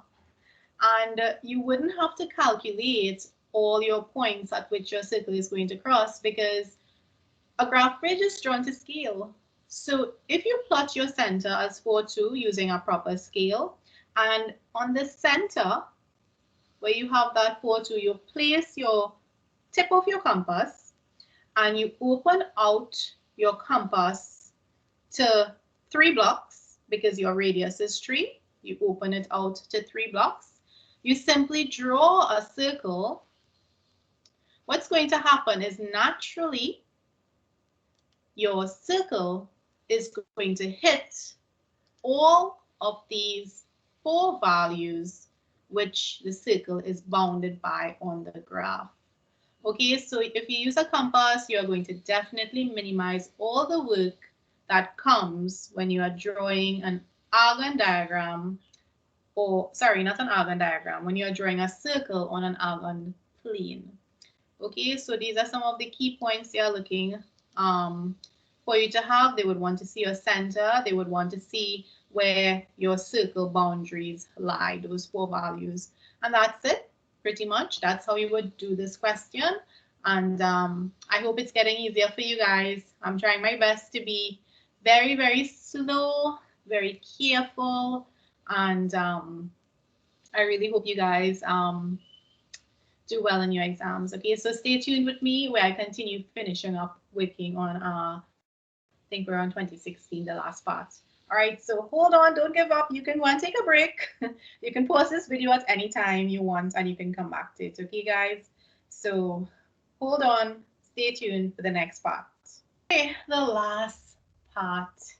And you wouldn't have to calculate all your points at which your circle is going to cross, because a graph bridge is drawn to scale. So if you plot your center as 4, 2 using a proper scale, and on the center where you have that 4, 2, you place your tip of your compass and you open out your compass to 3 blocks, because your radius is 3. You open it out to 3 blocks. You simply draw a circle. What's going to happen is naturally your circle is going to hit all of these 4 values which the circle is bounded by on the graph. Okay, so if you use a compass, you're going to definitely minimize all the work that comes when you are drawing an Argan diagram, or sorry, not an Argan diagram, when you're drawing a circle on an Argan plane. Okay, so these are some of the key points they are looking for you to have. They would want to see your center. They would want to see where your circle boundaries lie, those 4 values. And that's it, pretty much. That's how you would do this question. And I hope it's getting easier for you guys. I'm trying my best to be very, very slow, very careful. And I really hope you guys do well in your exams. Okay, so stay tuned with me where I continue finishing up working on, I think we're on 2016, the last part. All right, so hold on, don't give up. You can go and take a break. You can pause this video at any time you want and you can come back to it. Okay, guys? So hold on, stay tuned for the next part. Okay, the last part.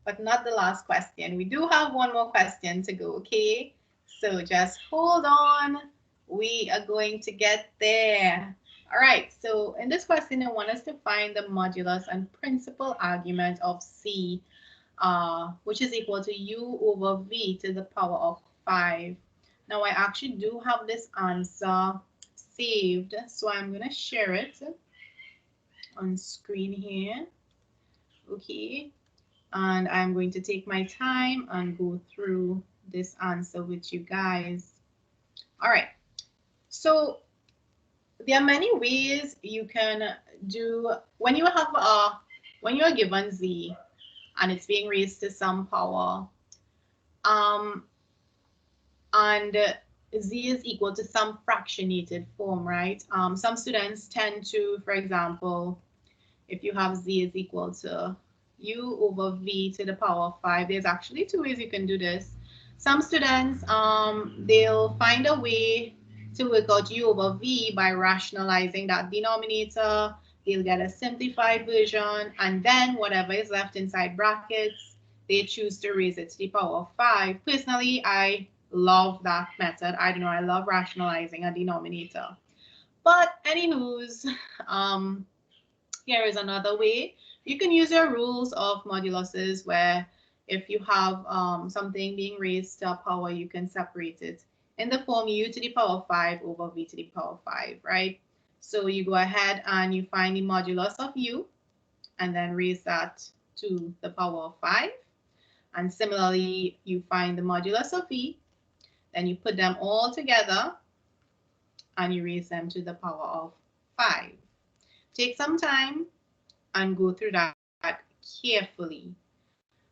But not the last question. We do have one more question to go, okay? So just hold on. We are going to get there. All right, so in this question, I want us to find the modulus and principal argument of C, which is equal to U over V to the power of 5. Now, I actually do have this answer saved, so I'm going to share it on screen here. Okay, and I'm going to take my time and go through this answer with you guys. All right, so there are many ways you can do when you have when you are given Z and it's being raised to some power, and Z is equal to some fractionated form, right? Some students tend to, for example, if you have Z is equal to U over V to the power of 5, there's actually 2 ways you can do this. Some students, they'll find a way to work out U over V by rationalizing that denominator. They'll get a simplified version, and then whatever is left inside brackets, they choose to raise it to the power of 5. Personally, I love that method. I don't know, I love rationalizing a denominator. But anywho's, Here is another way. You can use your rules of moduluses where if you have something being raised to a power, you can separate it in the form u to the power 5 over v to the power 5, right? So you go ahead and you find the modulus of u and then raise that to the power of 5. And similarly, you find the modulus of v, then you put them all together and you raise them to the power of 5. Take some time and go through that carefully.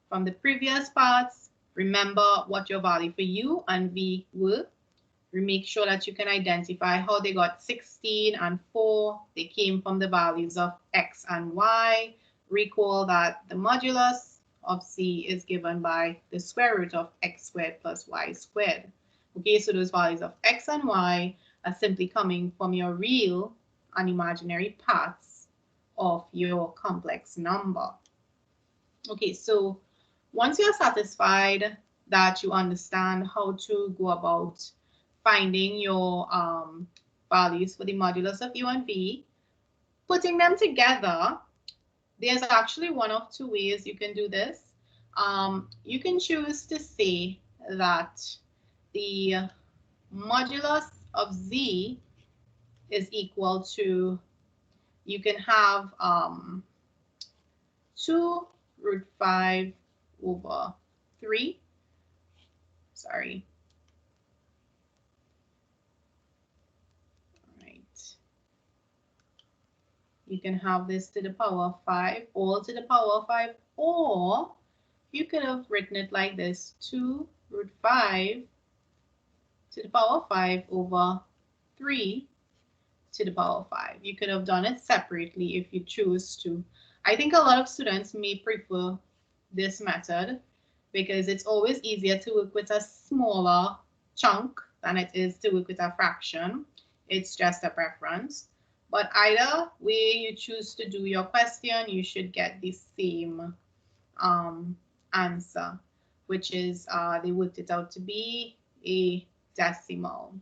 From the previous parts, remember what your value for u and v were. Make sure that you can identify how they got 16 and 4. They came from the values of x and y. Recall that the modulus of c is given by the square root of x squared plus y squared. Okay, so those values of x and y are simply coming from your real and imaginary parts of your complex number. Okay, so once you're satisfied that you understand how to go about finding your values for the modulus of u and v, putting them together, there's actually one of two ways you can do this. You can choose to say that the modulus of z is equal to, you can have 2 root 5 over 3. Sorry. You can have this to the power of 5, all to the power of 5, or you could have written it like this, 2 root 5 to the power of 5 over 3 to the power of 5. You could have done it separately if you choose to. I think a lot of students may prefer this method because it's always easier to work with a smaller chunk than it is to work with a fraction. It's just a preference. But either way you choose to do your question, you should get the same answer, which is they worked it out to be a decimal.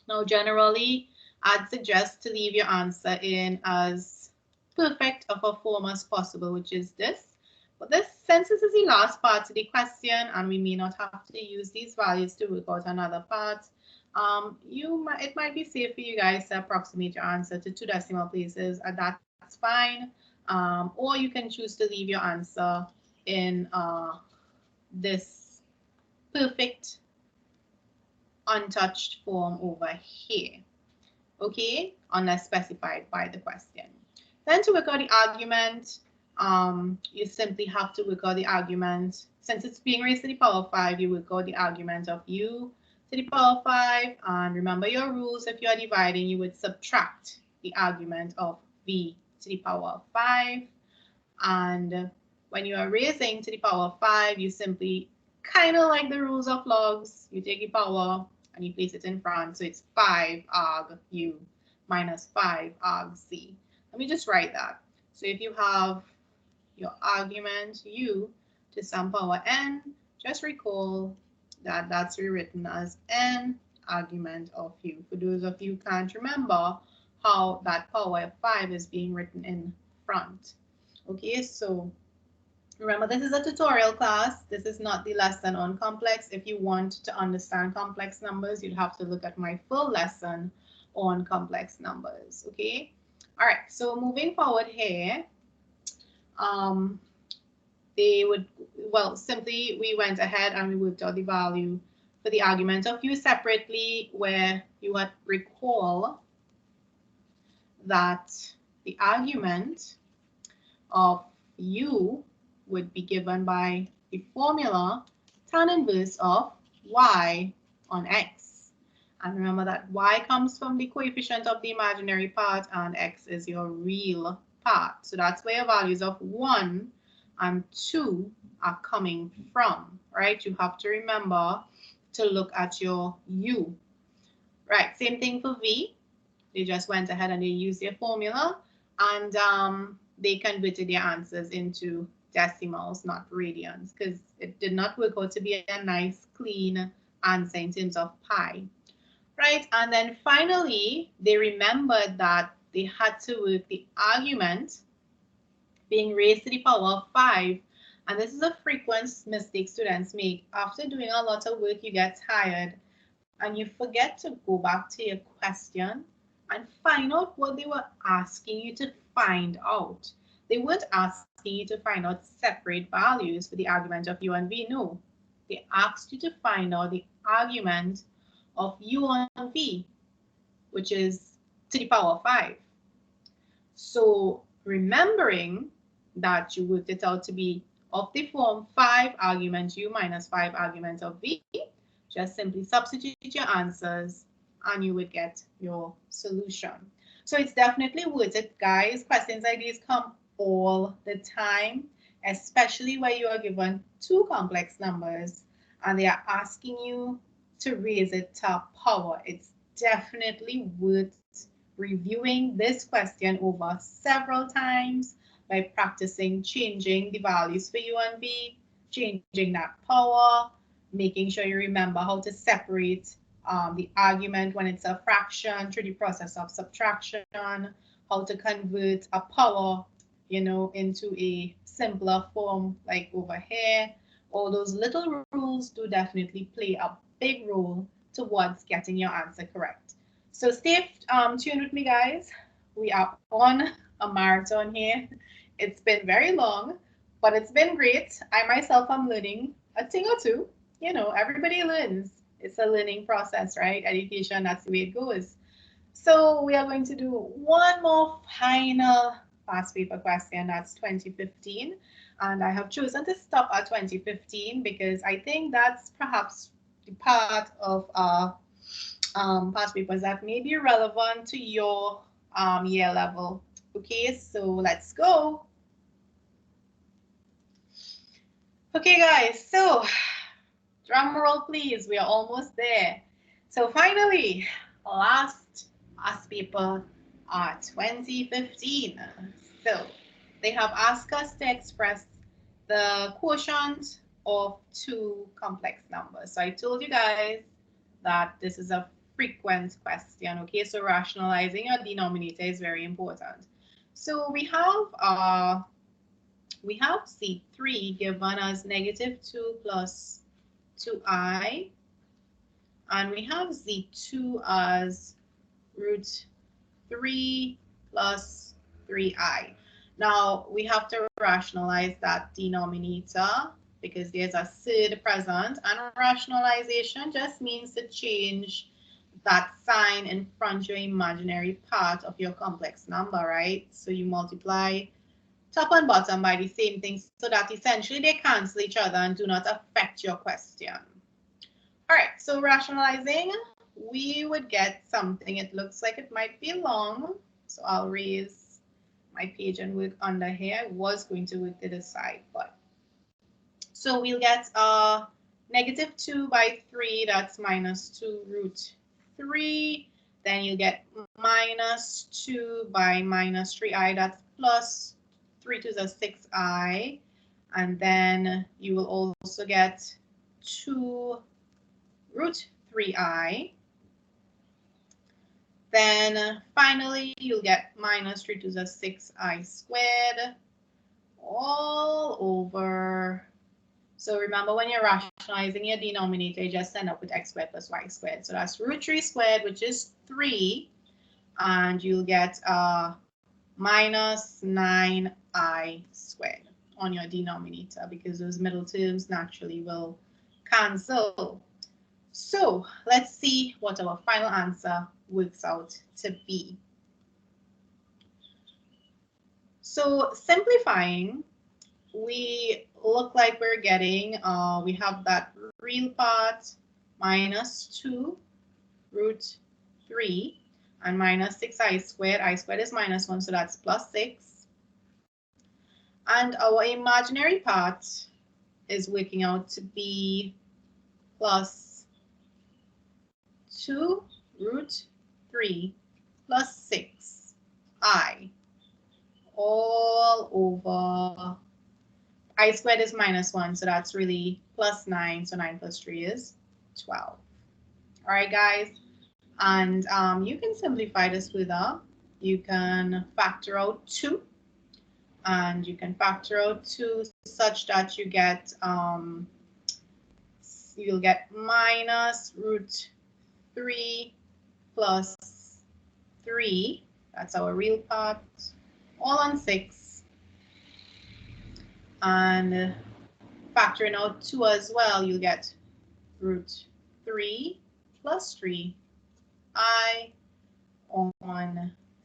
Now, generally, I'd suggest to leave your answer in as perfect of a form as possible, which is this. But this, since this is the last part of the question, and we may not have to use these values to work out another part, it might be safe for you guys to approximate your answer to 2 decimal places, and that's fine. Or you can choose to leave your answer in this perfect untouched form over here. Okay, unless specified by the question. Then to work out the argument, you simply have to work out the argument. Since it's being raised to the power of 5, you work out the argument of u to the power of 5. And remember your rules, if you are dividing, you would subtract the argument of v to the power of 5. And when you are raising to the power of 5, you simply, kind of like the rules of logs, you take the power and you place it in front. So it's 5 arg u minus 5 arg c. Let me just write that. So if you have your argument u to some power n, just recall that that's rewritten as n argument of u. For those of you who can't remember how that power of 5 is being written in front. Okay, so remember, this is a tutorial class. This is not the lesson on complex. If you want to understand complex numbers, you'd have to look at my full lesson on complex numbers. Okay. All right. So moving forward here, simply we went ahead and we worked out the value for the argument of u separately, where you would recall that the argument of u would be given by the formula tan inverse of y on x. And remember that y comes from the coefficient of the imaginary part and x is your real part. So that's where your values of 1 and 2 are coming from, right? You have to remember to look at your u. Right, same thing for v. They just went ahead and they used their formula and they converted their answers into decimals, not radians, because it did not work out to be a nice, clean answer in terms of pi. Right, and then finally, they remembered that they had to work the argument being raised to the power of 5. And this is a frequent mistake students make. After doing a lot of work, you get tired and you forget to go back to your question and find out what they were asking you to find out. They weren't asking you to find out separate values for the argument of u and v. No, they asked you to find out the argument of u and v, which is to the power of 5. So remembering that you worked it out to be of the form 5 argument u minus 5 argument of v, just simply substitute your answers and you would get your solution. So it's definitely worth it, guys. Questions like these come all the time, especially where you are given two complex numbers and they are asking you to raise it to power. It's definitely worth reviewing this question over several times by practicing changing the values for u and v, changing that power, making sure you remember how to separate the argument when it's a fraction through the process of subtraction, how to convert a power, into a simpler form like over here. All those little rules do definitely play a big role towards getting your answer correct. So stay tuned with me, guys. We are on a marathon here. It's been very long, but it's been great. I myself am learning a thing or two. Everybody learns. It's a learning process, right? Education, that's the way it goes. So we are going to do one more final past paper question. That's 2015. And I have chosen to stop at 2015 because I think that's perhaps the part of past papers that may be relevant to your year level. Okay, so let's go. Okay, guys, so drum roll, please. We are almost there. So finally, last past paper 2015. So they have asked us to express the quotient of two complex numbers. So I told you guys that this is a frequent question. Okay, so rationalizing your denominator is very important. So we have C3 given as -2 plus 2i, and we have Z2 as √3 plus 3i. Now we have to rationalize that denominator because there's a third present, and rationalization just means to change that sign in front of your imaginary part of your complex number, right? So you multiply top and bottom by the same thing so that essentially they cancel each other and do not affect your question. All right, so rationalizing, we would get something. It looks like it might be long, so I'll raise my page and work under here. I was going to work to the side, but so we'll get -2 by 3, that's -2 √3. Then you get -2 by -3i, that's plus 3 to the 6i. And then you will also get 2 √3i. Then finally, you'll get -3 to the 6i squared all over. So remember, when you're rationalizing your denominator, you just end up with x squared plus y squared. So that's √3 squared, which is 3. And you'll get -9i squared on your denominator because those middle terms naturally will cancel. So let's see what our final answer works out to be. So simplifying, we look like we're getting, we have that real part -2 √3 and -6i squared. I squared is -1, so that's +6. And our imaginary part is working out to be +2 √3 plus 6i all over. I squared is -1, so that's really +9. So 9 plus 3 is 12. All right, guys. And you can simplify this further. You can factor out 2. and you can factor out 2 such that you get you'll get minus root 3 plus 3. That's our real part, all on 6. And factoring out 2 as well, you'll get root 3 plus 3 I on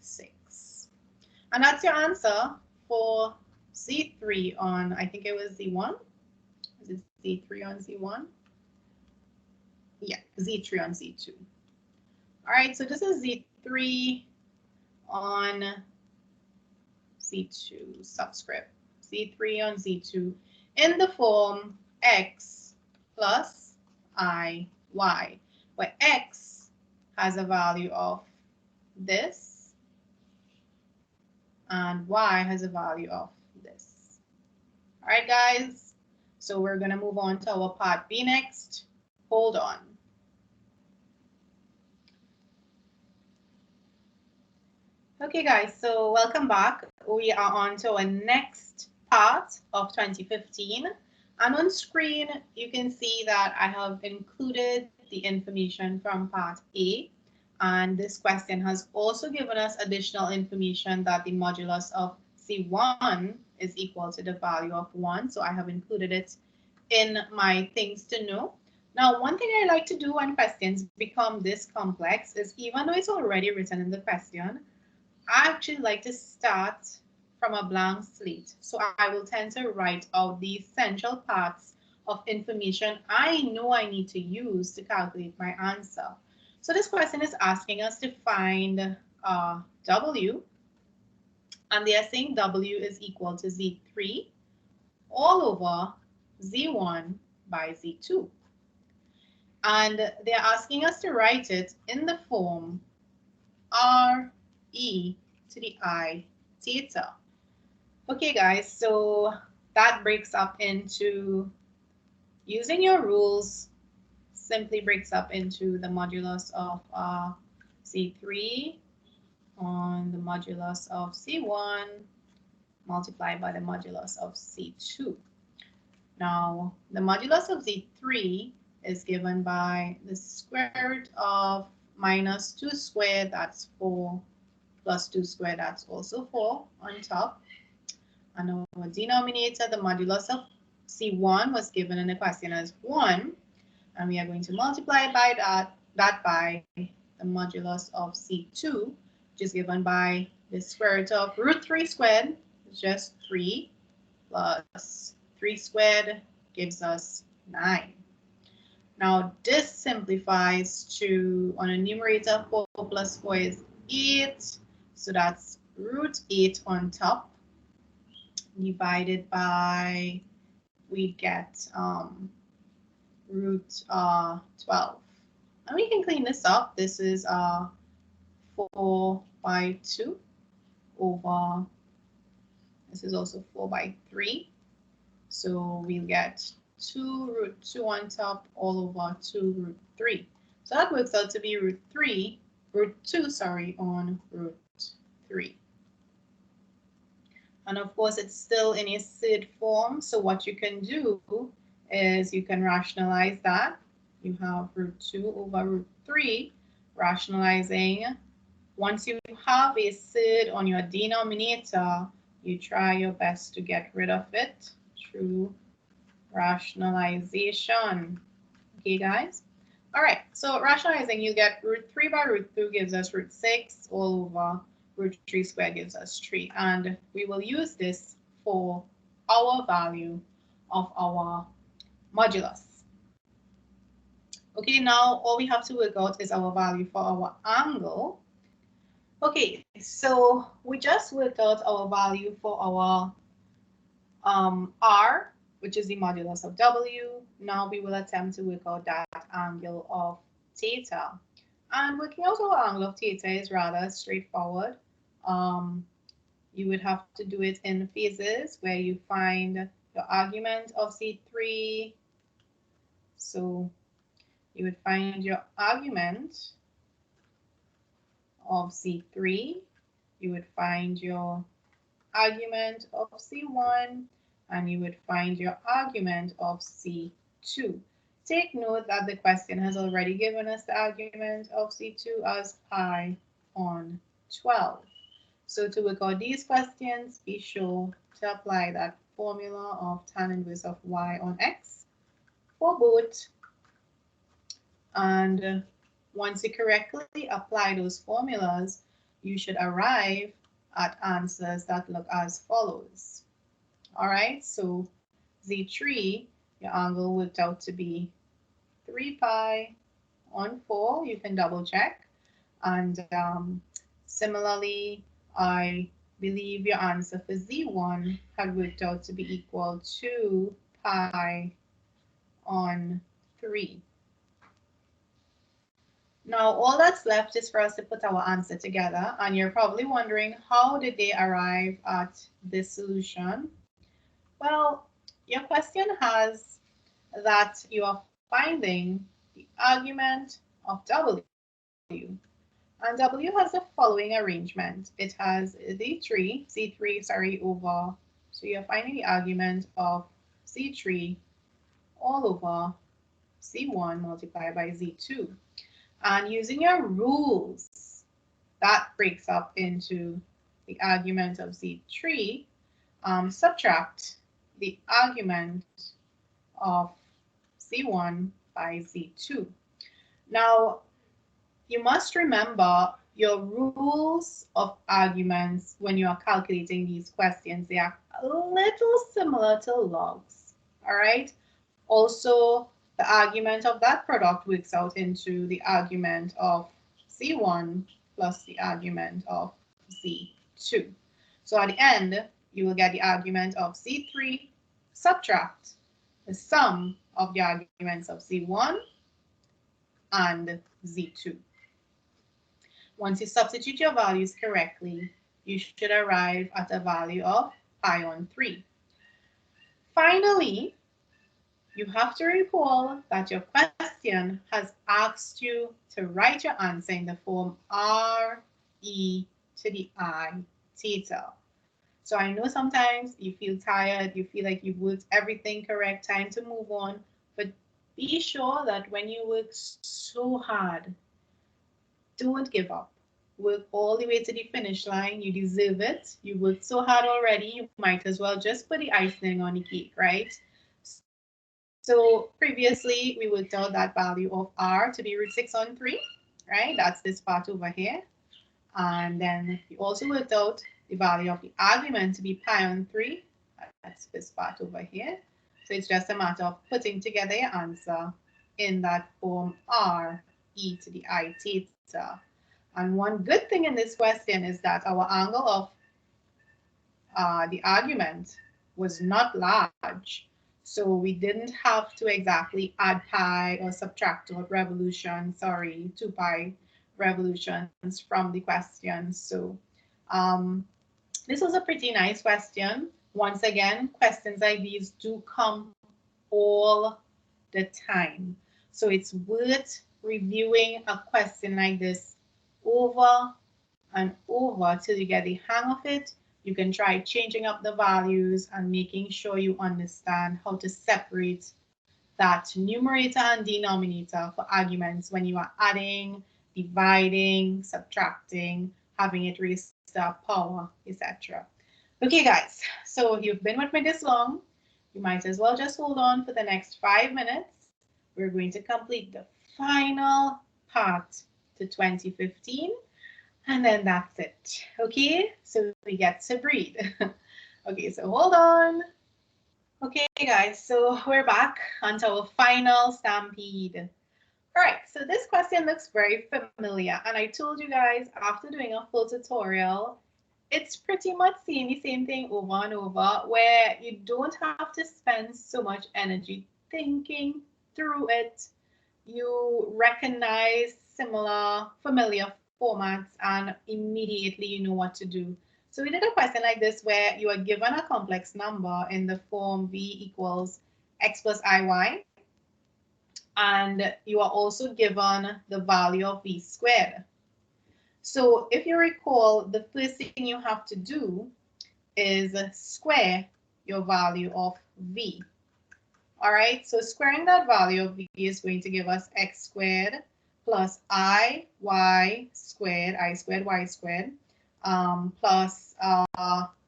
6. And that's your answer for Z3 on, I think it was Z1. Is it Z3 on Z1? Yeah, Z3 on Z2. All right, so this is Z3 on Z2 subscript. Z3 on Z2 in the form x plus I, y, where x has a value of this and y has a value of this. All right, guys, so we're going to move on to our part B next. Hold on. Okay, guys, so welcome back. We are on to our next part of 2015. And on screen, you can see that I have included the information from part A. And this question has also given us additional information that the modulus of C1 is equal to the value of 1. So I have included it in my things to know. Now, one thing I like to do when questions become this complex is, even though it's already written in the question, I actually like to start from a blank slate. So I will tend to write out the essential parts of information I know I need to use to calculate my answer. So this question is asking us to find W, and they are saying W is equal to Z3 all over Z1 by Z2. And they're asking us to write it in the form R e to the I theta. Okay, guys, so that breaks up into, using your rules, simply breaks up into the modulus of C3 on the modulus of C1 multiplied by the modulus of C2. Now, the modulus of Z3 is given by the square root of minus 2 squared, that's 4, plus 2 squared, that's also 4 on top. And our denominator, the modulus of C1 was given in the question as 1. And we are going to multiply by that by the modulus of C2, which is given by the square root of root 3 squared, just 3, plus 3 squared gives us 9. Now this simplifies to, on a numerator, 4 plus 4 is 8. So that's root 8 on top, divided by, we get root 12. And we can clean this up. This is 4 by 2 over, this is also 4 by 3. So we'll get 2 root 2 on top all over 2 root 3. So that works out to be root 2, sorry, on root 3. And of course, it's still in a third form. So what you can do is you can rationalize that. You have root 2 over root 3, rationalizing. Once you have a third on your denominator, you try your best to get rid of it through rationalization. Okay, guys? All right, so rationalizing, you get root 3 by root 2 gives us root 6 all over root 3 squared gives us 3. And we will use this for our value of our modulus. Okay, now all we have to work out is our value for our angle. Okay, so we just worked out our value for our R, which is the modulus of W. Now we will attempt to work out that angle of theta. And working out our angle of theta is rather straightforward. You would have to do it in phases where you find the argument of C3. So you would find your argument of C3. You would find your argument of C1 and you would find your argument of C2. Take note that the question has already given us the argument of C2 as pi on 12. So to work out these questions, be sure to apply that formula of tan inverse of y on x for both. And once you correctly apply those formulas, you should arrive at answers that look as follows. All right, so Z3, your angle worked out to be 3 pi on 4. You can double check. And similarly, I believe your answer for Z1 had worked out to be equal to pi on 3. Now, all that's left is for us to put our answer together, and you're probably wondering, how did they arrive at this solution? Well, your question has that you are finding the argument of W, and W has the following arrangement. It has C3 over, so you're finding the argument of C3 all over C1 multiplied by Z2. And using your rules, that breaks up into the argument of Z3, subtract the argument of C1 by Z2. Now, you must remember your rules of arguments when you are calculating these questions. They are a little similar to logs, all right? Also, the argument of that product works out into the argument of C1 plus the argument of C2. So at the end, you will get the argument of C3, subtract the sum of the arguments of C1 and Z2. Once you substitute your values correctly, you should arrive at a value of pi on 3. Finally, you have to recall that your question has asked you to write your answer in the form r e to the I theta. So I know sometimes you feel tired, you feel like you've worked everything correct, time to move on, but be sure that when you work so hard, don't give up. Work all the way to the finish line. You deserve it. You worked so hard already, you might as well just put the icing on the cake, right? So previously, we worked out that value of r to be root 6 on 3, right? That's this part over here. And then we also worked out the value of the argument to be pi on 3. That's this part over here. So it's just a matter of putting together your answer in that form r e to the I theta. And one good thing in this question is that our angle of the argument was not large. So we didn't have to exactly add pi or subtract out revolutions, 2 pi revolutions from the question. So this was a pretty nice question. Once again, questions like these do come all the time. So it's worth reviewing a question like this over and over till you get the hang of it. You can try changing up the values and making sure you understand how to separate that numerator and denominator for arguments when you are adding, dividing, subtracting, having it raised to a power, etc. Okay, guys, so you've been with me this long. You might as well just hold on for the next 5 minutes. We're going to complete the final part to 2015. And then that's it. Okay, so we get to breathe. Okay, so hold on. Okay, guys, so we're back onto our final stampede. All right, so this question looks very familiar. And I told you guys after doing a full tutorial, it's pretty much seeing the same thing over and over, where you don't have to spend so much energy thinking through it. You recognize familiar formats and immediately you know what to do. So we did a question like this where you are given a complex number in the form v equals x plus iy, and you are also given the value of v squared. So if you recall, the first thing you have to do is square your value of v. All right, so squaring that value of v is going to give us x squared plus I squared y squared, plus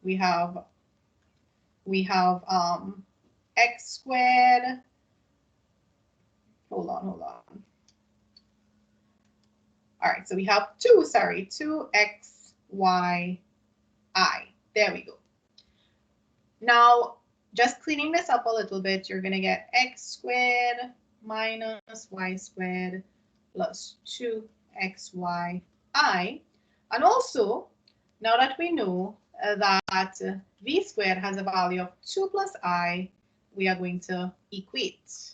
we have x squared. Hold on. All right, so we have 2xyi. There we go. Now, just cleaning this up a little bit, you're going to get x squared minus y squared plus 2xyi. And also, now that we know that v squared has a value of 2 plus I, we are going to equate.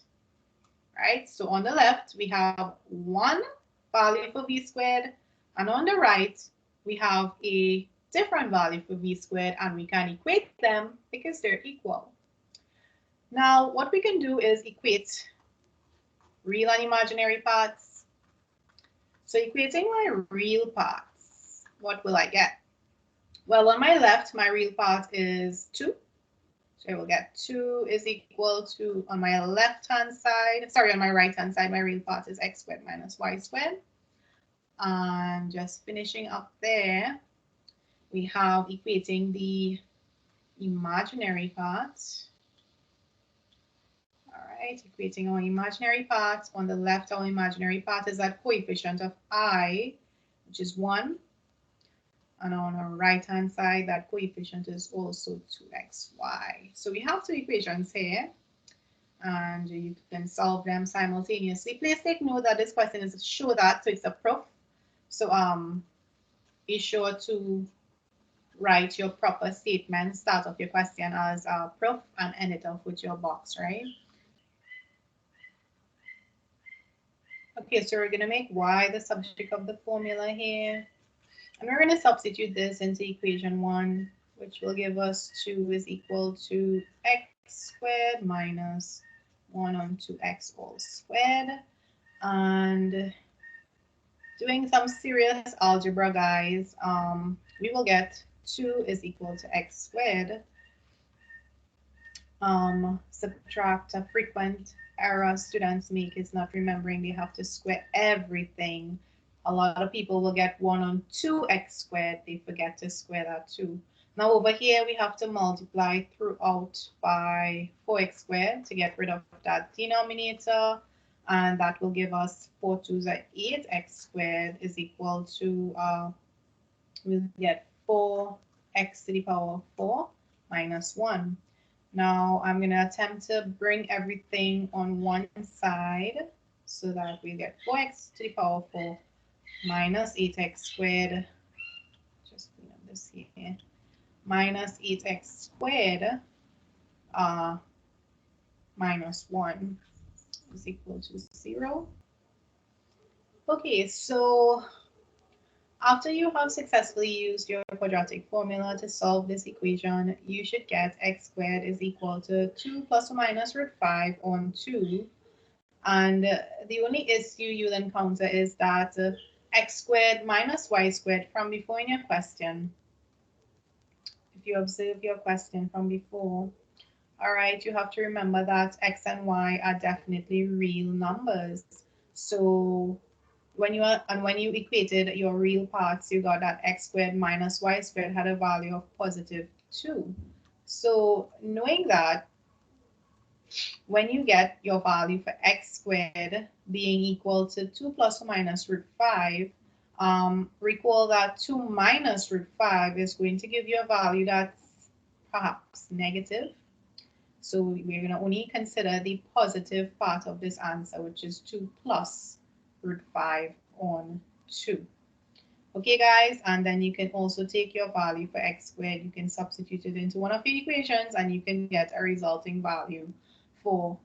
Right? So on the left, we have one value for v squared, and on the right, we have a different value for v squared, and we can equate them because they're equal. Now, what we can do is equate real and imaginary parts. So equating my real parts, what will I get? Well, on my left, my real part is 2. So I will get 2 is equal to, on my left-hand side, sorry, on my right-hand side, my real part is x squared minus y squared. And just finishing up there, we have equating the imaginary part. All right, equating our imaginary part. On the left, our imaginary part is that coefficient of I, which is 1. And on our right-hand side, that coefficient is also 2xy. So we have two equations here, and you can solve them simultaneously. Please take note that this question is show that, so it's a proof. So be sure to write your proper statement, start off your question as a proof, and end it off with your box, right? Okay, so we're going to make y the subject of the formula here. And we're going to substitute this into equation 1, which will give us 2 is equal to x squared minus 1 on 2x all squared. And doing some serious algebra, guys, we will get 2 is equal to x squared. Subtract a frequent error students make is not remembering they have to square everything. A lot of people will get 1 on 2x squared. They forget to square that too. Now over here, we have to multiply throughout by 4x squared to get rid of that denominator. And that will give us 4 2s are 8x squared is equal to, we'll get 4x to the power of 4 minus 1. Now I'm going to attempt to bring everything on one side so that we get 4x to the power of 4 minus 8x squared, just clean up this here, minus 8x squared minus 1 is equal to 0. Okay, so after you have successfully used your quadratic formula to solve this equation, you should get x squared is equal to 2 plus or minus root 5 on 2. And the only issue you'll encounter is that x squared minus y squared from before in your question. If you observe your question from before, all right, you have to remember that x and y are definitely real numbers. So when you equated your real parts, you got that x squared minus y squared had a value of positive 2. So knowing that, when you get your value for x squared being equal to 2 plus or minus root 5, recall that 2 minus root 5 is going to give you a value that's perhaps negative. So we're going to only consider the positive part of this answer, which is 2 plus root 5 on 2. Okay, guys, and then you can also take your value for x squared. You can substitute it into one of your equations, and you can get a resulting value for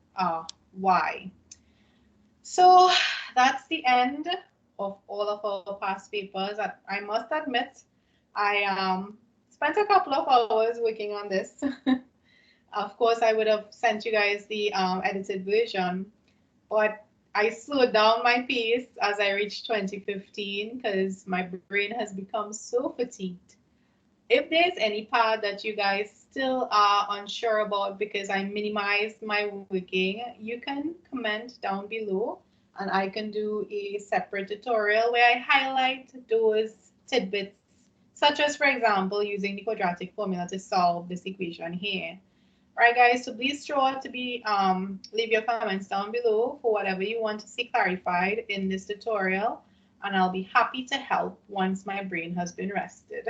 y. So that's the end of all of our past papers. I must admit, I spent a couple of hours working on this. Of course, I would have sent you guys the edited version, but I slowed down my pace as I reached 2015 because my brain has become so fatigued. If there's any part that you guys still are unsure about because I minimized my working, you can comment down below and I can do a separate tutorial where I highlight those tidbits, such as, for example, using the quadratic formula to solve this equation here. All right, guys, so be sure to leave your comments down below for whatever you want to see clarified in this tutorial, and I'll be happy to help once my brain has been rested.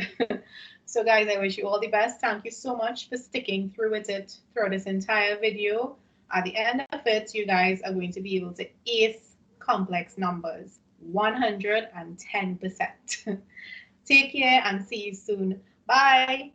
So guys, I wish you all the best. Thank you so much for sticking through with it throughout this entire video. At the end of it, you guys are going to be able to ace complex numbers 110%. Take care and see you soon. Bye.